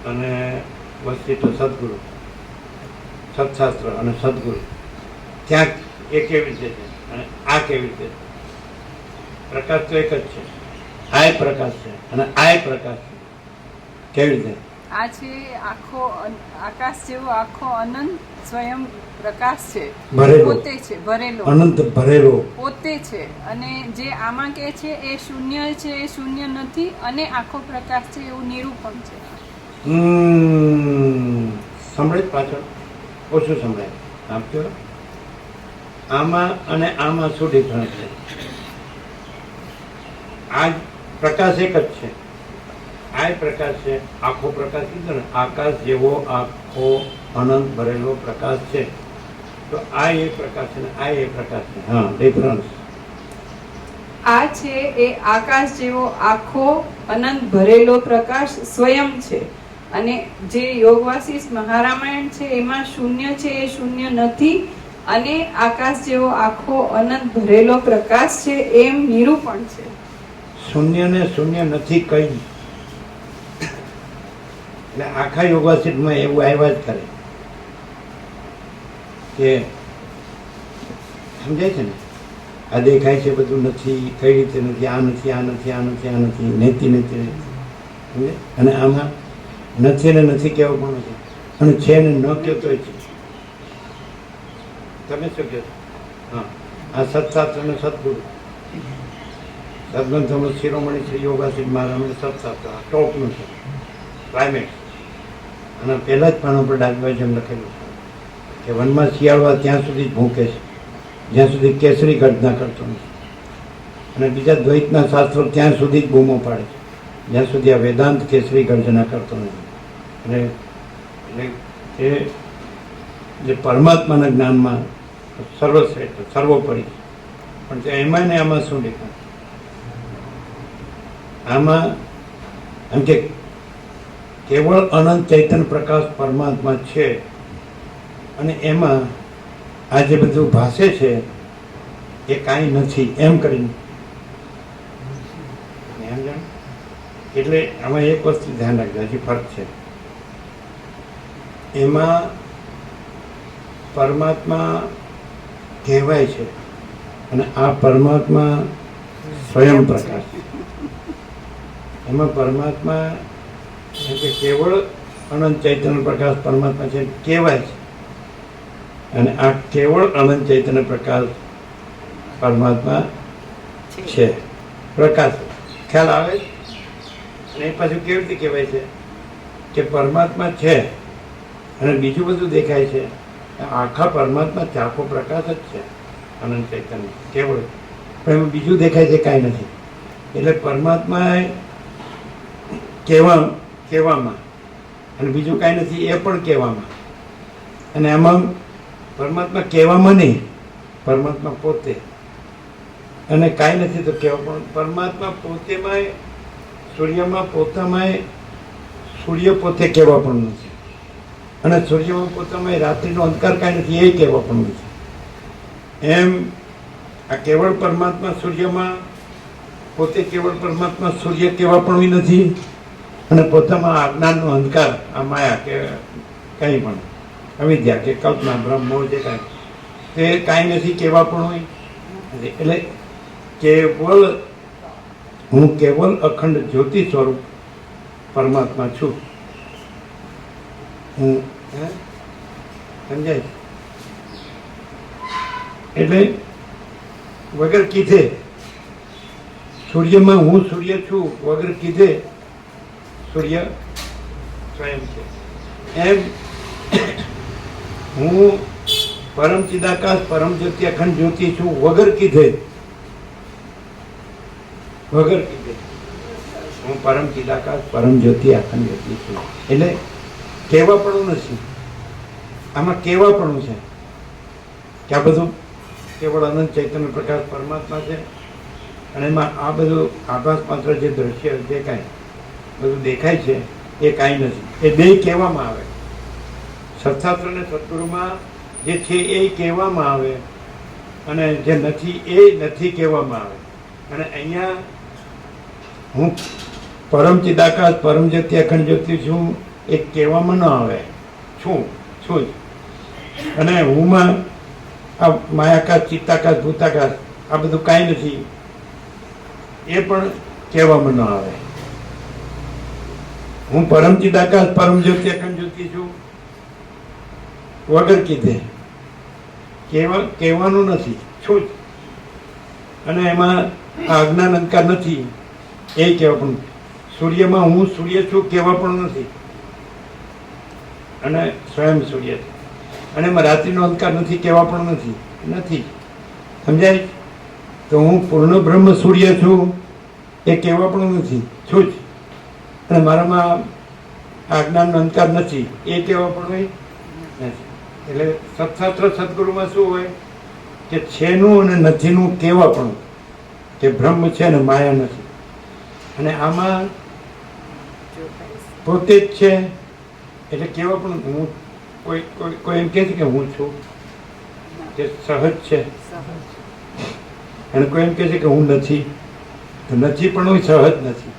અને વસ્તિત્વ સદગુરુ સત્શાસ્ત્ર અને સદગુરુ ત્યાં એ કેવી રીતે છે અને આ કેવી રીતે છે. પ્રકાશ તો એક જ છે, આ પ્રકાશ છે અને આ પ્રકાશ છે. કેવી રીતે? આ છે આખો આકાશ જેવો આખો અનંત સ્વયં પ્રકાશ છે, ભરેલો. પોતે છે ભરેલો, અનંત ભરેલો પોતે છે. અને જે આમાં કે છે એ શૂન્ય છે, એ શૂન્ય નથી અને આખો પ્રકાશ છે એવું નિરૂપણ છે. સંભળાય પાછળ ઓછું સંભળાય આપજો. આમાં અને આમાં શું ડિફરન્સ છે? આ પ્રકાશ એક જ છે, આ પ્રકાશ છે, આખો પ્રકાશ કીધો ને, આકાશ જેવો આખો અનંત ભરેલો પ્રકાશ છે. તો આ એ પ્રકાશ છે ને આ એ પ્રકાશ છે. હા, ડિફરન્સ. આ છે એ આકાશ જેવો આખો અનંત ભરેલો પ્રકાશ સ્વયં છે. અને જે યોગવાસિષ્ઠ મહારામાયણ છે એમાં શૂન્ય છે એ શૂન્ય નથી અને આકાશ જેવો આખો અનંત ભરેલો પ્રકાશ છે એમ નિરૂપણ છે. શૂન્ય ને શૂન્ય નથી કઈ. એટલે આખા યોગાસિતમાં એવું આવ્યા જ કરે કે સમજાય છે ને, આ દેખાય છે બધું નથી, કઈ રીતે નથી, આ નથી, આ નથી, આ નથી, આ નથી, નેતી નથી, સમજે? અને આમાં નથી ને નથી કહેવું પણ છે અને છે ને ન કહેતોય છે. તમે શું કહો? હા, આ સત્શાસ્ત્ર અને સદગુરુ સદગ્રંથોમાં શિરોમણી છે, યોગાસિત મહારાજ સત્શાસ્ત્ર ટોપનું છે, ક્લાઇમેક્સ. અને પહેલા જ પાનો પર ડાકભાઈ જેમ લખેલું છે કે વનમાં શિયાળવા ત્યાં સુધી જ ભૂકે છે જ્યાં સુધી કેસરી ગર્જના કરતો નથી. અને બીજા દ્વૈતના શાસ્ત્રો ત્યાં સુધી જ બૂમો પાડે છે જ્યાં સુધી આ વેદાંત કેસરી ગર્જના કરતો નથી. એટલે એ જે પરમાત્માના જ્ઞાનમાં સર્વશ્રેષ્ઠ સર્વોપરી, પણ તે એમાં ને આમાં શું ડિફરન્સ? આમાં એમ કે કેવળ અનંત ચૈતન્ય પ્રકાશ પરમાત્મા છે અને એમાં આ જે બધું ભાષે છે એ કાંઈ નથી એમ કરીને એમ જાણ. એટલે આમાં એક વસ્તુ ધ્યાન રાખજો, હજી ફરક છે. એમાં પરમાત્મા કહેવાય છે અને આ પરમાત્મા સ્વયં પ્રકાશ છે. એમાં પરમાત્મા એટલે કેવળ અનંત ચૈતન્ય પ્રકાશ પરમાત્મા છે કહેવાય છે અને આ કેવળ અનંત ચૈતન્ય પ્રકાશ પરમાત્મા છે, પ્રકાશ. ખ્યાલ આવે? અને એ પાછું કેવી રીતે કહેવાય છે કે પરમાત્મા છે અને બીજું બધું દેખાય છે. આખા પરમાત્મા આખો પ્રકાશ જ છે, અનંત ચૈતન્ય કેવળ. પણ એમાં બીજું દેખાય છે કાંઈ નથી. એટલે પરમાત્મા કહેવામાં અને બીજું કાંઈ નથી એ પણ કહેવામાં. અને એમાં પરમાત્મા કહેવામાં નહીં, પરમાત્મા પોતે. અને કાંઈ નથી તો કહેવા પણ પરમાત્મા પોતેમાં, સૂર્યમાં પોતામાં સૂર્ય પોતે કહેવા પણ નથી અને સૂર્યમાં પોતામાં રાત્રિનો અંધકાર કાંઈ નથી એ કહેવા પણ નથી. એમ આ કેવળ પરમાત્મા સૂર્યમાં પોતે કેવળ પરમાત્મા સૂર્ય કહેવા પણ નથી અને પોતામાં અજ્ઞાનનો અંધકાર, આ માયા કે કંઈ પણ અવિદ્યા કે કલ્પના બ્રહ્મ જે કાંઈ તે કાંઈ નથી કહેવા પણ હોય. એટલે કેવળ હું કેવળ અખંડ જ્યોતિ સ્વરૂપ પરમાત્મા છું. હું સમજાય? એટલે વગર કીધે સૂર્યમાં હું સૂર્ય છું વગર કીધે સૂર્ય સ્વયં છે. એમ હું પરમ ચિદાકાશ પરમ જ્યોતિ અખંડ જ્યોતિ છું વગર કીધે હું પરમ ચિદાકાશ પરમ જ્યોતિ અખંડ જ્યોતિ છું. એટલે કહેવાપણું નથી, આમાં કહેવાપણું છે કે આ બધું કેવળ અનંત ચૈતન્ય પ્રકાશ પરમાત્મા છે અને એમાં આ બધું આભાસ માત્ર જે દ્રશ્ય જે કાંઈ બધું દેખાય છે એ કાંઈ નથી. એ બે કહેવામાં આવે. સત્શાસ્ત્ર અને સદગુરુમાં જે છે એ કહેવામાં આવે અને જે નથી એ નથી કહેવામાં આવે. અને અહીંયા હું પરમ ચિદાકાશ પરમ જ્યોતિ અખંડ જ્યોતિ છું એ કહેવામાં ન આવે, છું જ. અને હુંમાં આ માયાકાશ ચિત્તાકાશ ભૂતાકાશ આ બધું કાંઈ નથી એ પણ કહેવામાં ન આવે. હું પરમ ચિદાકાશ પરમ જ્યોતિ અખંડ જ્યોતિ છું વગર કીધે કહેવાનું નથી, છું જ. અને એમાં આ અજ્ઞાન અંધકાર નથી એ કહેવા પણ. સૂર્યમાં હું સૂર્ય છું કહેવા પણ નથી અને સ્વયં સૂર્ય છે. અને એમાં રાત્રિનો અંધકાર નથી કહેવા પણ નથી. સમજાય? તો હું પૂર્ણ બ્રહ્મ સૂર્ય છું એ કહેવા પણ નથી, છું જ. અને મારામાં આજ્ઞાનનો અંધકાર નથી એ કહેવા પણ હોય નથી. એટલે સત્શાસ્ત્ર સદગુરુમાં શું હોય કે છેનું અને નથીનું કહેવા પણ, કે બ્રહ્મ છે ને માયા નથી. અને આમાં પોતે જ છે એટલે કહેવા પણ. હું કોઈ એમ કહે છે કે હું છું કે સહજ છે, અને કોઈ એમ કહે છે કે હું નથી, તો નથી પણ હું સહજ નથી.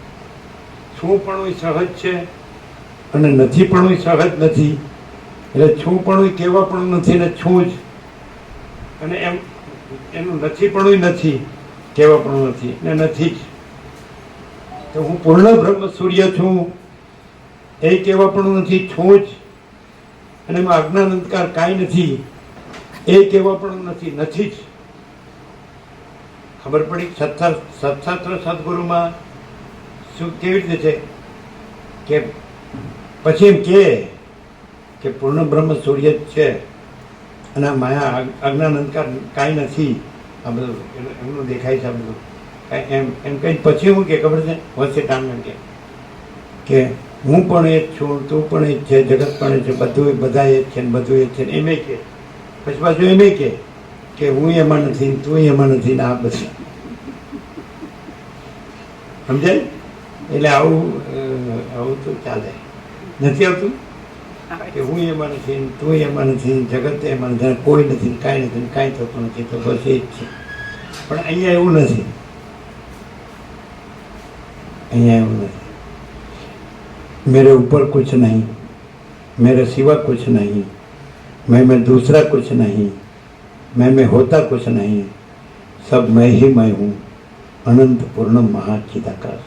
છું પણ હું સહજ છે અને નથી પણ હું સહજ નથી. એટલે છું પણ હું કહેવા પણ નથી ને છું જ. અને એનું નથી પણ હું નથી કહેવા પણ નથી ને નથી જ. તો હું પૂર્ણ બ્રહ્મ સૂર્ય છું એ કહેવા પણ નથી, છું જ. અને એમાં અજ્ઞાન અંધકાર કાંઈ નથી એ કહેવા પણ નથી જ. ખબર પડી? સત્શાસ્ત્ર સદગુરુમાં શું કેવી રીતે છે કે પછી એમ કે પૂર્ણ બ્રહ્મ સૂર્ય જ છે અને આ માયા અજ્ઞાન અંધકાર કાંઈ નથી. આ બધું એમનું દેખાય છે. આ બધું એમ કંઈ પછી હું કે ખબર છે વસેટામ એમ કે હું પણ એ જ છું, તું પણ એ જ છે, જગત પણ એ છે, બધું બધા એ જ છે ને બધું એ જ છે ને એમ કે પછી પાછું એમ કે હું એમાં નથી તું એમાં નથી ને આ બધું. સમજાય? એટલે આવું તો ચાલે. નથી આવતું કે હું એમાં નથી તું એમાં નથી, જગત એમાં નથી, કોઈ નથી, કાંઈ નથી, કાંઈ થતું નથી, તો બસ એ જ છે. પણ અહીંયા એવું નથી. मेरे ऊपर कुछ नहीं, मेरे सिवा कुछ नहीं, मैं दूसरा कुछ नहीं, मैं होता कुछ नहीं, सब मैं ही मैं हूँ, अनंत पूर्ण महाचिदाकाश.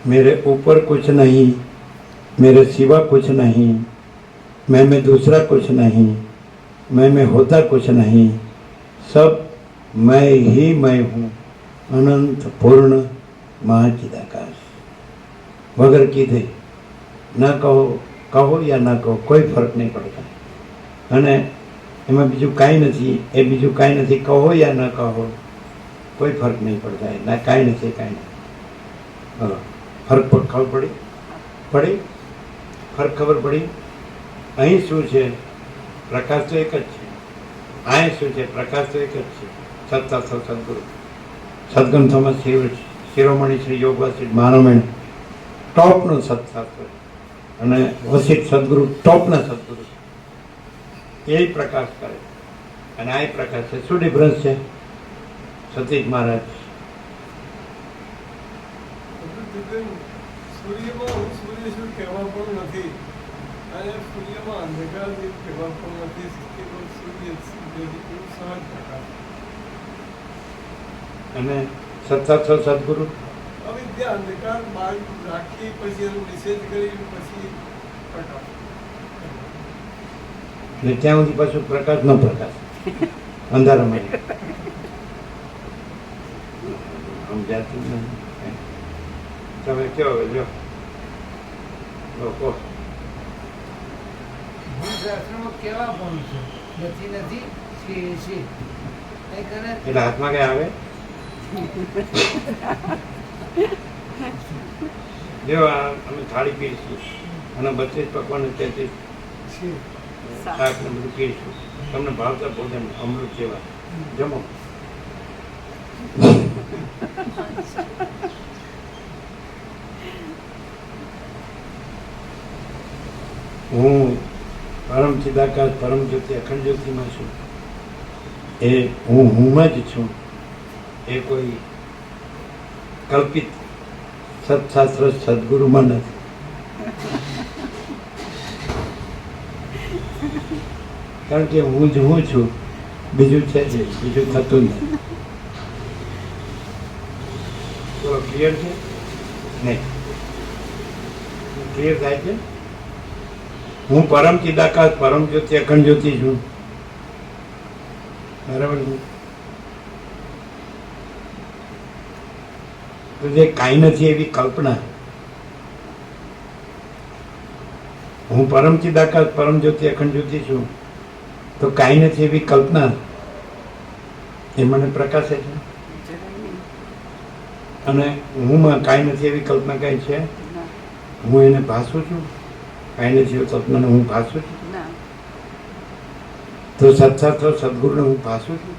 मेरे ऊपर कुछ नहीं, मेरे सिवा कुछ नहीं, मैं दूसरा कुछ नहीं, मैं होता कुछ नहीं, सब मैं ही मैं हूँ, अनंत पूर्ण महाचिदाकाश. वगैरह कीधे ना કહો યા ના કહો કોઈ ફરક નહીં પડતા. અને એમાં બીજું કાંઈ નથી, એ બીજું કાંઈ નથી, કહો યા ન કહો કોઈ ફરક નહીં પડતા. ના કાંઈ નથી, કાંઈ નહીં. ફરક ખબર પડી ફરક ખબર પડી. અહીં શું છે? પ્રકાશ તો એક જ છે. અહીં શું છે? પ્રકાશ તો એક જ છે. સત્શાસ્ત્ર સદગુરુ સદગમ થોમસ શિરોમણી શ્રી યોગ વસિષ્ઠ મહારામાયણ ટોપનું સત્શાસ્ત્ર અને વસિષ્ઠ સદગુરુ ટોપના સદગુરુ એ પ્રકાશ કરે અને આ પ્રકાશ છે. શું ડિફરન્સ છે? સતીશ મહારાજ સૂર્યમાં હું સૂર્ય છું કહેવા પણ નથી અને સૂર્યમાં અંધકાર જેવું કહેવા પણ નથી. કેવળ સૂર્ય સહજ પ્રકાશ. અને સત્શાસ્ત્ર સદગુરુ અવિદ્યા અંધકાર બહાર રાખી પછી એનું નિષેધ કરી પછી પ્રકાશ. ને ત્યાં સુધી પાછું પ્રકાશ ન પ્રકાશ અંધારામાં સમજાતું નથી. તમે કયો હવે જો લોકો શાસ્ત્રમાં કેવા પણ છે, નથી છે કઈ કરે એટલે હાથમાં કઈ આવે જો અમે થાળી પીરશું અને 32 પકવાન 33 છે. શાક ને બધું પીરશું. તમને ભાવતા ભોજન અમૃત જેવા જમો. હું પરમ ચિદાકાશ પરમ જ્યોતિ અખંડ જ્યોતિમાં છું. એ હું જ છું. એ કોઈ કલ્પિત સત્શાસ્ત્ર સદગુરુમાં નથી. કારણ કે હું જ હું છું, બીજું છે જ નહીં, બીજું થતું નથી. તો ક્લિયર છે નહીં? ક્લિયર થાય છે? હું પરમ ચિદાકાશ પરમ જ્યોતિ અખંડ જ્યોતિ છું. બરાબર છે? તો જે કાંઈ નથી એવી કલ્પના, હું પરમ ચિદાકાશ પરમ જ્યોતિ અખંડ જ્યોતિ છું, તો કાંઈ નથી એવી કલ્પના એ મને પ્રકાશે છે. અને હુંમાં કાંઈ નથી એવી કલ્પના કાંઈ છે? હું એને ભાસું છું. કાંઈ નથી એવી કલ્પનાને હું ભાસું છું. તો સત્શાસ્ત્ર સદગુરુને હું ભાસું છું.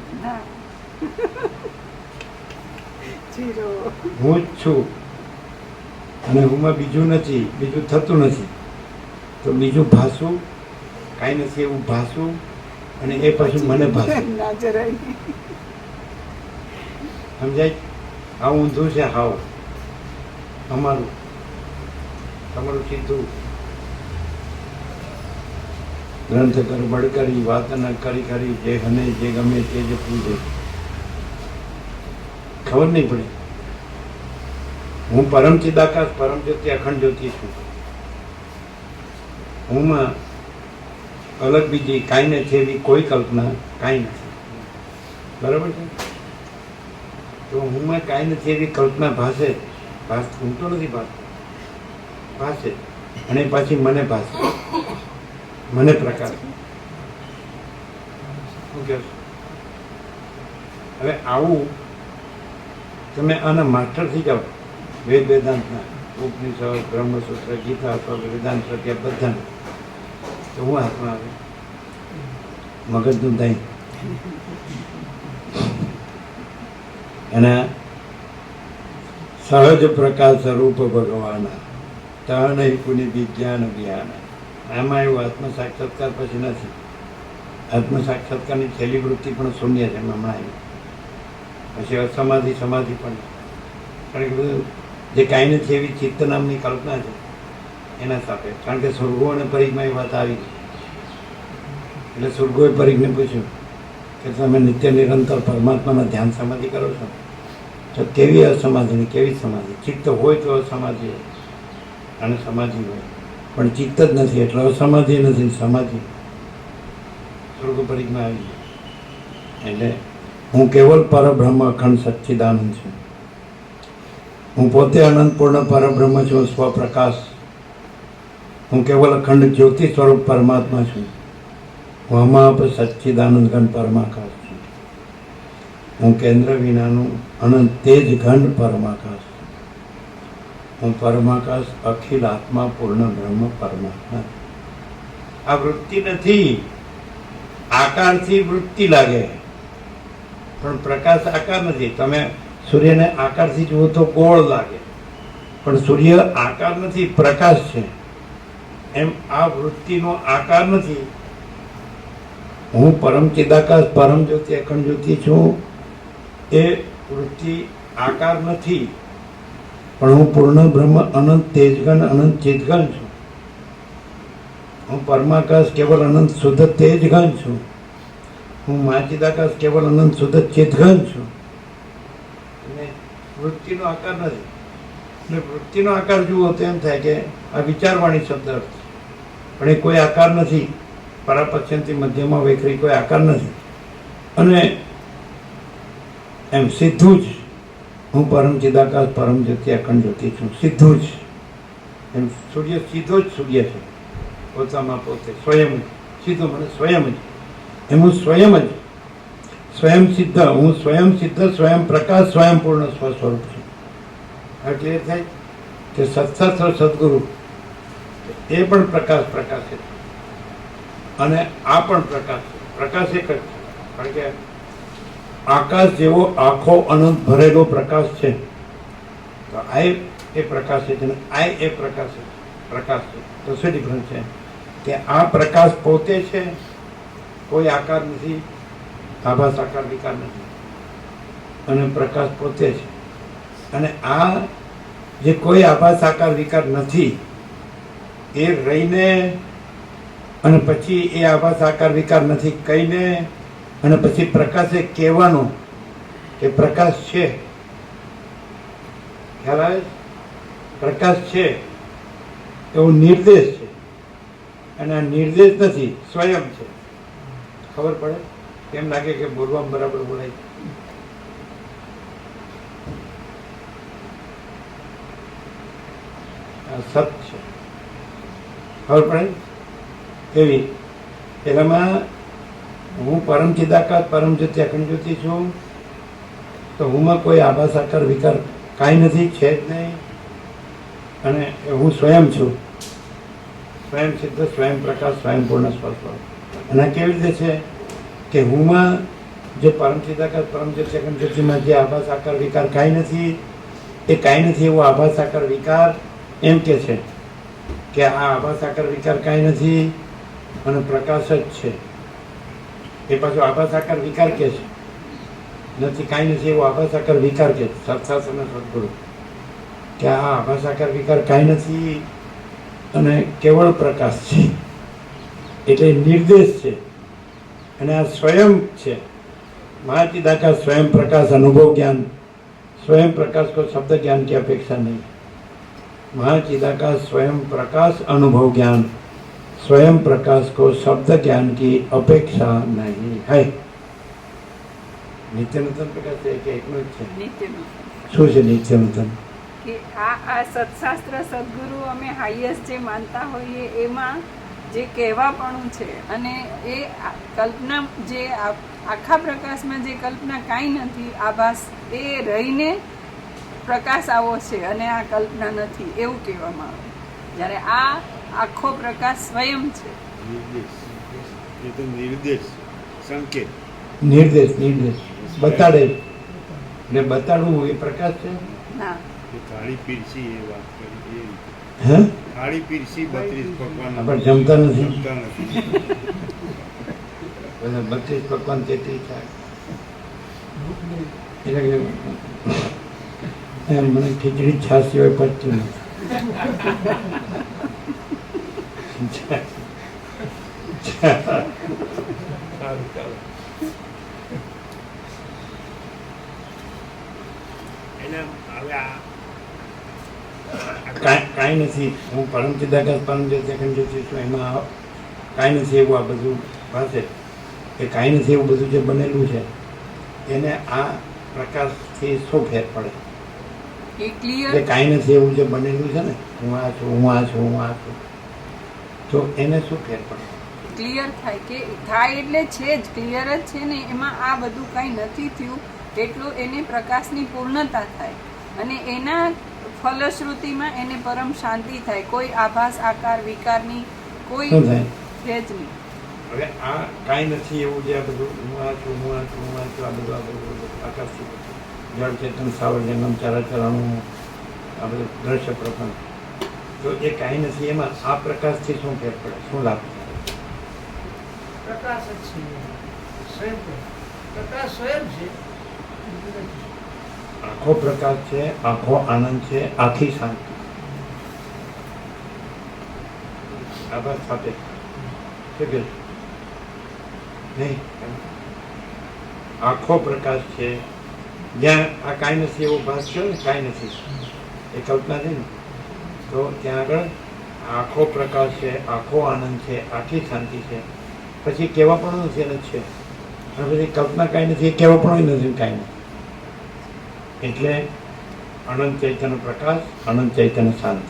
હું જ છું અને હુંમાં બીજું નથી, બીજું થતું નથી. તો બીજું ભાસું, કાંઈ નથી એવું ભાસું, અને એ પાછું મને ભાસું. સમજાય? આવું ઊંધું છે. હાવ અમારું તમારું સીધું. ગ્રંથ કર બળકરી વાત ન કરી ખરી, જે હને જે ગમે તે જ પૂજે. ખબર નહીં પડે. હું પરમ ચિદાકાશ પરમ જ્યોતિ અખંડ જ્યોતિ છું. હુંમાં અલગ બીજી કાંઈ નથી એવી કોઈ કલ્પના કાંઈ નથી. બરાબર છે? તો હુંમાં કાંઈ નથી એવી કલ્પના ભાસે. હું તો નથી ભાસતો, ભાસે. અને પાછી મને ભાસે, મને પ્રકાશ. શું કહો? હવે આવું તમે આના માસ્ટર થઈ જાઓ, વેદ વેદાંતના, ઉપનિષદ, બ્રહ્મસૂત્ર, ગીતા અથવા વેદાંત પ્રત્યે બધા, તો હું હાથમાં આવે મગજનું દહીં. એના સહજ પ્રકાશ સ્વરૂપ ભગવાના તનય પુનિ વિજ્ઞાન જ્ઞાન. આમાં એવું આત્મ સાક્ષાત્કાર પછી નથી. આત્મ સાક્ષાત્કારની છેલ્લી વૃત્તિ પણ શૂન્ય છે. હમણાં આવી પછી અસમાધિ સમાધિ પણ. કારણ કે બધું જે કાંઈ નથી એવી ચિત્ત નામની કલ્પના છે એના સાથે. કારણ કે સ્વર્ગો અને પરીખમાં એ વાત આવી ગઈ. એટલે સ્વર્ગોએ પરીખને પૂછ્યું કે તમે નિત્ય નિરંતર પરમાત્માના ધ્યાન સમાધિ કરો છો, તો કેવી અસમાધિની કેવી સમાધિ? ચિત્ત હોય તો અસમાધિ હોય અને સમાધિ હોય, પણ ચિત્ત જ નથી એટલે અસમાધિ નથી, સમાધિ. સ્વર્ગ પરીખમાં આવી ગઈ. એટલે હું કેવલ પરબ્રહ્મ અખંડ સચ્ચિદાનંદ છું. હું પોતે અનંતપૂર્ણ પરબ્રહ્મ છું, સ્વપ્રકાશ. હું કેવલ અખંડ જ્યોતિ સ્વરૂપ પરમાત્મા છું. હું અમાપ સચ્ચિદાનંદ ઘન પરમાકાશ છું. હું કેન્દ્ર વિનાનું અનંત તેજ ઘન પરમાકાશ છું. હું પરમાકાશ અખિલ આત્મા પૂર્ણ બ્રહ્મ પરમાત્મા. આ વૃત્તિ નથી. આકારથી વૃત્તિ લાગે પણ પ્રકાશ આકાર નથી. તમે સૂર્યને આકારથી જુઓ તો ગોળ લાગે, પણ સૂર્ય આકાર નથી, પ્રકાશ છે. એમ આ વૃત્તિનો આકાર નથી. હું પરમ ચિદાકાશ પરમ જ્યોતિ અખંડ જ્યોતિ છું. એ વૃત્તિ આકાર નથી, પણ હું પૂર્ણ બ્રહ્મ અનંત તેજગન અનંત ચિદગન છું. હું પરમાકાશ કેવલ અનંત શુદ્ધ તેજગન છું. હું મહાચિદાકાશ કેવલ અનંત શુદ્ધ ચિદગન છું. અને વૃત્તિનો આકાર નથી. એટલે વૃત્તિનો આકાર જુઓ તો એમ થાય કે આ વિચારવાણી શબ્દ અર્થ, પણ એ કોઈ આકાર નથી. પરાપશ્યંતી મધ્યમાં વૈખરી કોઈ આકાર નથી. અને એમ સીધું જ હું પરમ ચિદાકાશ પરમ જ્યોતિ અખંડ જ્યોતિ છું. સીધું જ એમ સૂર્ય સીધો જ સૂર્ય છે. પોતામાં પોતે સ્વયં જ. સીધું મને સ્વયં જ એમ હું સ્વયં જ સ્વયં સિદ્ધ, હું સ્વયં સિદ્ધ, સ્વયં પ્રકાશ, સ્વયં પૂર્ણ સ્વસ્વરૂપ છું. આ ક્લિયર થાય કે સત્શાસ્ત્ર સદગુરુ એ પણ પ્રકાશ પ્રકાશિત અને આ પણ પ્રકાશ પ્રકાશ એક જ છે. કારણ કે આકાશ જેવો આખો અનંત ભરેલો પ્રકાશ છે, તો આ એ પ્રકાશ છે અને આ એ પ્રકાશ છે. તો શું ડિફરન્સ છે કે આ પ્રકાશ પોતે છે, કોઈ આકાર નથી, આભાસ આકાર વિકાર નથી, અને પ્રકાશ પોતે છે. અને આ જે કોઈ આભાસ આકાર વિકાર નથી એ રહીને અને પછી એ આભાસ આકાર વિકાર નથી કહીને અને પછી પ્રકાશે કહેવાનો કે પ્રકાશ છે. ખ્યાલ આવે? પ્રકાશ છે એવો નિર્દેશ છે, અને આ નિર્દેશ નથી, સ્વયં છે. ખબર પડે? કેમ લાગે કે બોલવામાં બરાબર બોલાય? સત છે. ખબર પડે? કેવી? પેલામાં હું પરમ ચિદાકાશ પરમ જ્યોતિ અખંડ જ્યોતિ છું, તો હુંમાં કોઈ આભાસ આકાર વિકાર કાંઈ નથી, છે જ નહીં. અને હું સ્વયં છું, સ્વયં સિદ્ધ, સ્વયં પ્રકાશ, સ્વયં પૂર્ણ સ્વસ્વરૂપ. અને આ કેવી રીતે છે કે હુંમાં જે પરમ ચિદાકાશ પરમ જ્યોતિ અખંડ જ્યોતિમાં જે આભાસ આકાર વિકાર કાંઈ નથી, એ કાંઈ નથી એવો આભાસ આકાર વિકાર એમ કે છે કે આ આભાસ આકાર વિકાર કાંઈ નથી અને પ્રકાશ જ છે. એ પાછો આભાસ આકાર વિકાર કે છે, નથી કાંઈ નથી એવો આભાસ આકાર વિકાર કે સત્શાસ્ત્ર અને સદગુરુ કે આ આભાસ આકાર વિકાર કાંઈ નથી અને કેવળ પ્રકાશ છે. એટલે નિર્દેશ છે અને આ સ્વયં છે. महाचिदाकाश स्वयं प्रकाश अनुभव ज्ञान, स्वयं प्रकाश को शब्द ज्ञान की अपेक्षा नहीं. महाचिदाकाश स्वयं प्रकाश अनुभव ज्ञान, स्वयं प्रकाश को शब्द ज्ञान की अपेक्षा नहीं है. नित्य नूतन प्रकाश है कि एक में છે? નિત્યનું શું છે નિત્ય નૂતન? કે આ સત્શાસ્ત્ર સદગુરુ અમે હાઈએસ્ટ જે માનતા હોઈએ એમાં જે કહેવાપણું છે, અને એ કલ્પના જે આખા પ્રકાશમાં જે કલ્પના કાંઈ નથી, આભાસ એ રહીને પ્રકાશ આવો છે અને આ કલ્પના નથી એવું કહેવામાં આવે. જ્યારે આ આખો પ્રકાશ સ્વયં છે. નિર્દેશ સંકેત નિર્દેશ બતાડે, એટલે બતાડવું એ પ્રકાશ છે. ના, થાળી પીરસી એ વાત કરી. હે થાળી પીરસી 32 પકવાન આપણે જમતા નથી. જમતા નથી. 32 પકવાન 33 થાય. એટલે કે એમ મને ખીચડી છાશ સિવાય પચતું નથી. સારું ચાલો. એને હવે આ કાંઈ નથી. હું પરમ ચિદાકાશ પરમ જ્યોતિ અખંડ જ્યોતિ છું, એમાં કાંઈ નથી એવું આ બધું પાસે એ કાંઈ નથી એવું બધું જે બનેલું છે એને આ પ્રકાશથી શું ફેર પડે? એ ક્લિયર એ કાંઈ નથી એવું જે બનેલું છે ને, હું આ છું, હું આ છું, હું આ છું, તો એને શું ફેર પડે? ક્લિયર થાય કે થાય એટલે છે જ, ક્લિયર જ છે ને. એમાં આ બધું કાંઈ નથી થયું એટલું એને પ્રકાશની પૂર્ણતા થાય, અને એના ફલશ્રુતિમાં એને પરમ શાંતિ થાય. કોઈ આભાસ આકાર વિકારની કોઈ શું થાય? છે જ નહીં. હવે આ કાંઈ નથી એવું જે આ બધું હું આ છું, હું આ છું, હું આ છું, આ બધું આકાશથી જળ ચેતન સાવર જંગમ ચારાચરણું આ બધું દ્રશ્ય પ્રપંચ, તો એ કાંઈ નથી એમાં આ પ્રકાશથી શું ફેર પડે? શું લાભ થાય? પ્રકાશ જ છે, સ્વયં પ્રકાશ સ્વયં છે. આખો પ્રકાશ છે, આખો આનંદ છે, આખી શાંતિ. આભાસ સાથે શું કે નહીં? આખો પ્રકાશ છે, જ્યાં આ કાંઈ નથી એવો ભાસ થયો ને, કાંઈ નથી એ કલ્પના થઈ ને, તો ત્યાં આગળ આખો પ્રકાશ છે, આખો આનંદ છે, આખી શાંતિ છે. પછી કહેવા પણ નથી એને છે, અને પછી કલ્પના કાંઈ નથી, એ કહેવા પણ નથી કાંઈ નથી. એટલે અનંત ચૈતન્ય પ્રકાશ, અનંત ચૈતન્ય શાંતિ.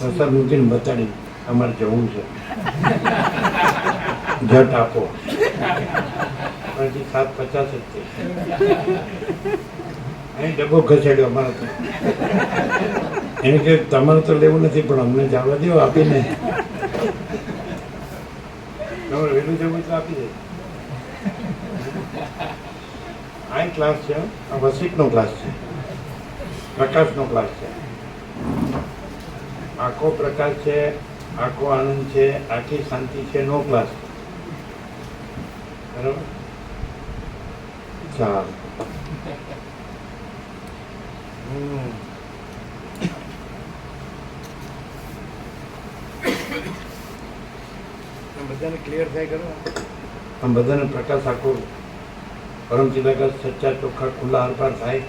પ્રસાદ મૂકીને બતાડી અમારે જવું છે, જટ આપો. પછી 7:50 જ છે. અહીં ડબ્બો ખસેડ્યો અમારે તો. એને કે તમારે તો લેવું નથી પણ અમને જવા દો, આપીને તમારે વહેલું જવું તો આપી દે. આ ક્લાસ છે, આ વસિકનો ક્લાસ છે, પ્રકાશનો ક્લાસ છે. આખો પ્રકાશ છે, આખો આનંદ છે, આખી શાંતિ છે, નો ક્લાસ. બરાબર? ચાલો. બધાને ક્લિયર થાય કરો. આમ બધાને પ્રકાશ આખો પરમ ચિદાકાશ સચ્ચા ચોખ્ખા ખુલ્લા હરપાર થાય.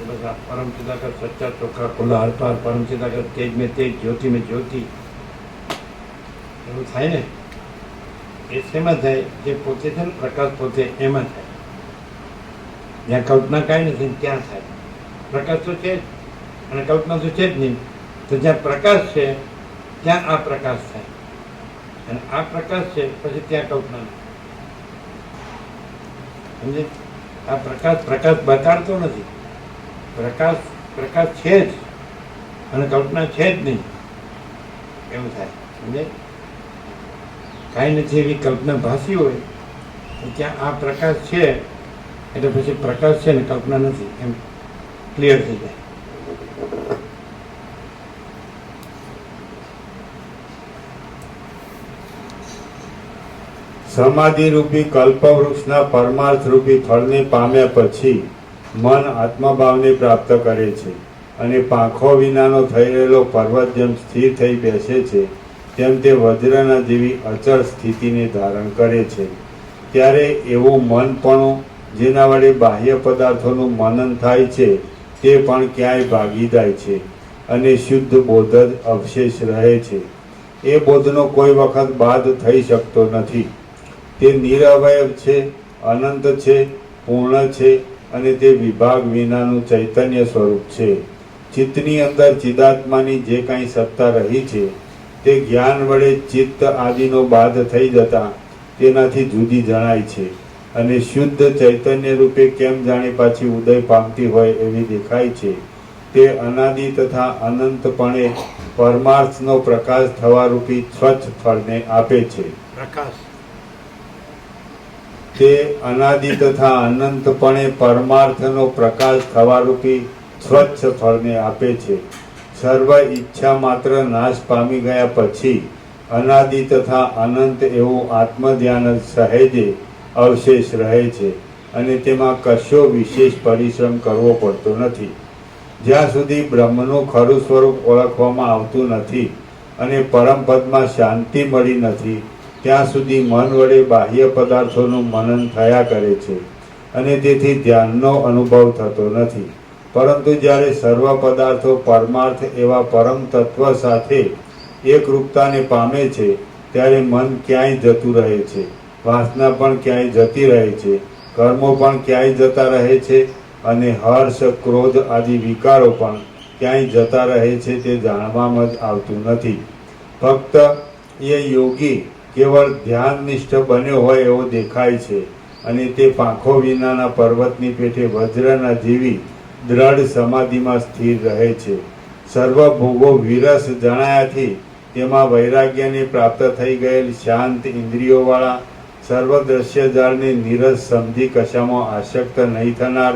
બધા પરમ ચિદાકાશ સચ્ચા ચોખ્ખા ખુલ્લા હરપાર, પરમ ચિદાકાશ તેજ મેં તેજ, જ્યોતિ મેં જ્યોતિ, એવું થાય ને. એ શેમાં થાય? જે પોતે છે ને પ્રકાશ પોતે, એમાં થાય. જ્યાં કલ્પના કાંઈ નથી ત્યાં થાય. પ્રકાશ તો છે જ અને કલ્પના તો છે જ નહીં. તો જ્યાં પ્રકાશ છે ત્યાં આ પ્રકાશ થાય, અને આ પ્રકાશ છે પછી ત્યાં કલ્પના નથી. સમજે? આ પ્રકાશ બતાડતો નથી. પ્રકાશ છે જ અને કલ્પના છે જ નહીં, એવું થાય. સમજે? કાંઈ નથી એવી કલ્પના ભાસી હોય તો ત્યાં આ પ્રકાશ છે, એટલે પછી પ્રકાશ છે ને કલ્પના નથી, એમ ક્લિયર થઈ જાય. સમાધિ રૂપી કલ્પવૃક્ષના પરમાર્થ રૂપી ફળને પામ્યા પછી મન આત્મભાવને પ્રાપ્ત કરે છે અને પાંખો વિનાનો થઈ રહેલો પર્વત જેમ સ્થિર થઈ બેસે છે તેમ તે વજ્રના જેવી અચળ સ્થિતિને ધારણ કરે છે. ત્યારે એવું મનપણું જેના વડે બાહ્ય પદાર્થોનું મનન થાય છે તે પણ ક્યાંય ભાગી જાય છે અને શુદ્ધ બોધ જ અવશેષ રહે છે. એ બોધનો કોઈ વખત બાદ થઈ શકતો નથી. તે નિરવયવ છે, અનંત છે, પૂર્ણ છે અને તે વિભાગ વિનાનું ચૈતન્ય સ્વરૂપ છે. ચિત્તની અંદર ચિદાત્માની જે કાંઈ સત્તા રહી છે તે જ્ઞાન વડે ચિત્ત આદિનો બાદ થઈ જતા તેનાથી જુદી જણાય છે અને શુદ્ધ ચૈતન્ય રૂપે કેમ જાણે પાછી ઉદય પામતી હોય એવી દેખાય છે. તે અનાદિ તથા અનંતપણે પરમાર્થનો પ્રકાશ થવા રૂપી સ્વચ્છ ફળને આપે છે. પ્રકાશ તે અનાદિ તથા અનંતપણે પરમાર્થનો પ્રકાશ થવારૂપી સ્વચ્છ ફળને આપે છે. સર્વ ઈચ્છા માત્ર નાશ પામી ગયા પછી અનાદિ તથા અનંત એવું આત્મધ્યાન જ સહેજે અવશેષ રહે છે અને તેમાં કશો વિશેષ પરિશ્રમ કરવો પડતો નથી. જ્યાં સુધી બ્રહ્મનું ખરું સ્વરૂપ ઓળખવામાં આવતું નથી અને પરમપદમાં શાંતિ મળી નથી ત્યાં સુધી મન વડે બાહ્ય પદાર્થોનું મનન થયા કરે છે અને તેથી ધ્યાનનો અનુભવ થતો નથી. પરંતુ જ્યારે સર્વ પદાર્થો પરમાર્થ એવા પરમ તત્વ સાથે એકરૂપતાને પામે છે ત્યારે મન ક્યાંય જતું રહે છે, વાસના પણ ક્યાંય જતી રહે છે, કર્મો પણ ક્યાંય જતા રહે છે અને હર્ષ, ક્રોધ આદિ વિકારો પણ ક્યાંય જતા રહે છે તે જાણવામાં જ આવતું નથી. ફક્ત એ યોગી કેવળ ધ્યાનનિષ્ઠ બન્યો હોય એવો દેખાય છે અને તે પાંખો વિનાના પર્વતની પેઠે વજ્રના જેવી દ્રઢ સમાધિમાં સ્થિર રહે છે. સર્વ ભોગો વિરસ જણાયાથી તેમાં વૈરાગ્યને પ્રાપ્ત થઈ ગયેલ શાંત ઇન્દ્રિયોવાળા સર્વ દ્રશ્ય જાળને નીરસ સમજી કશામાં આસક્ત નહીં થનાર,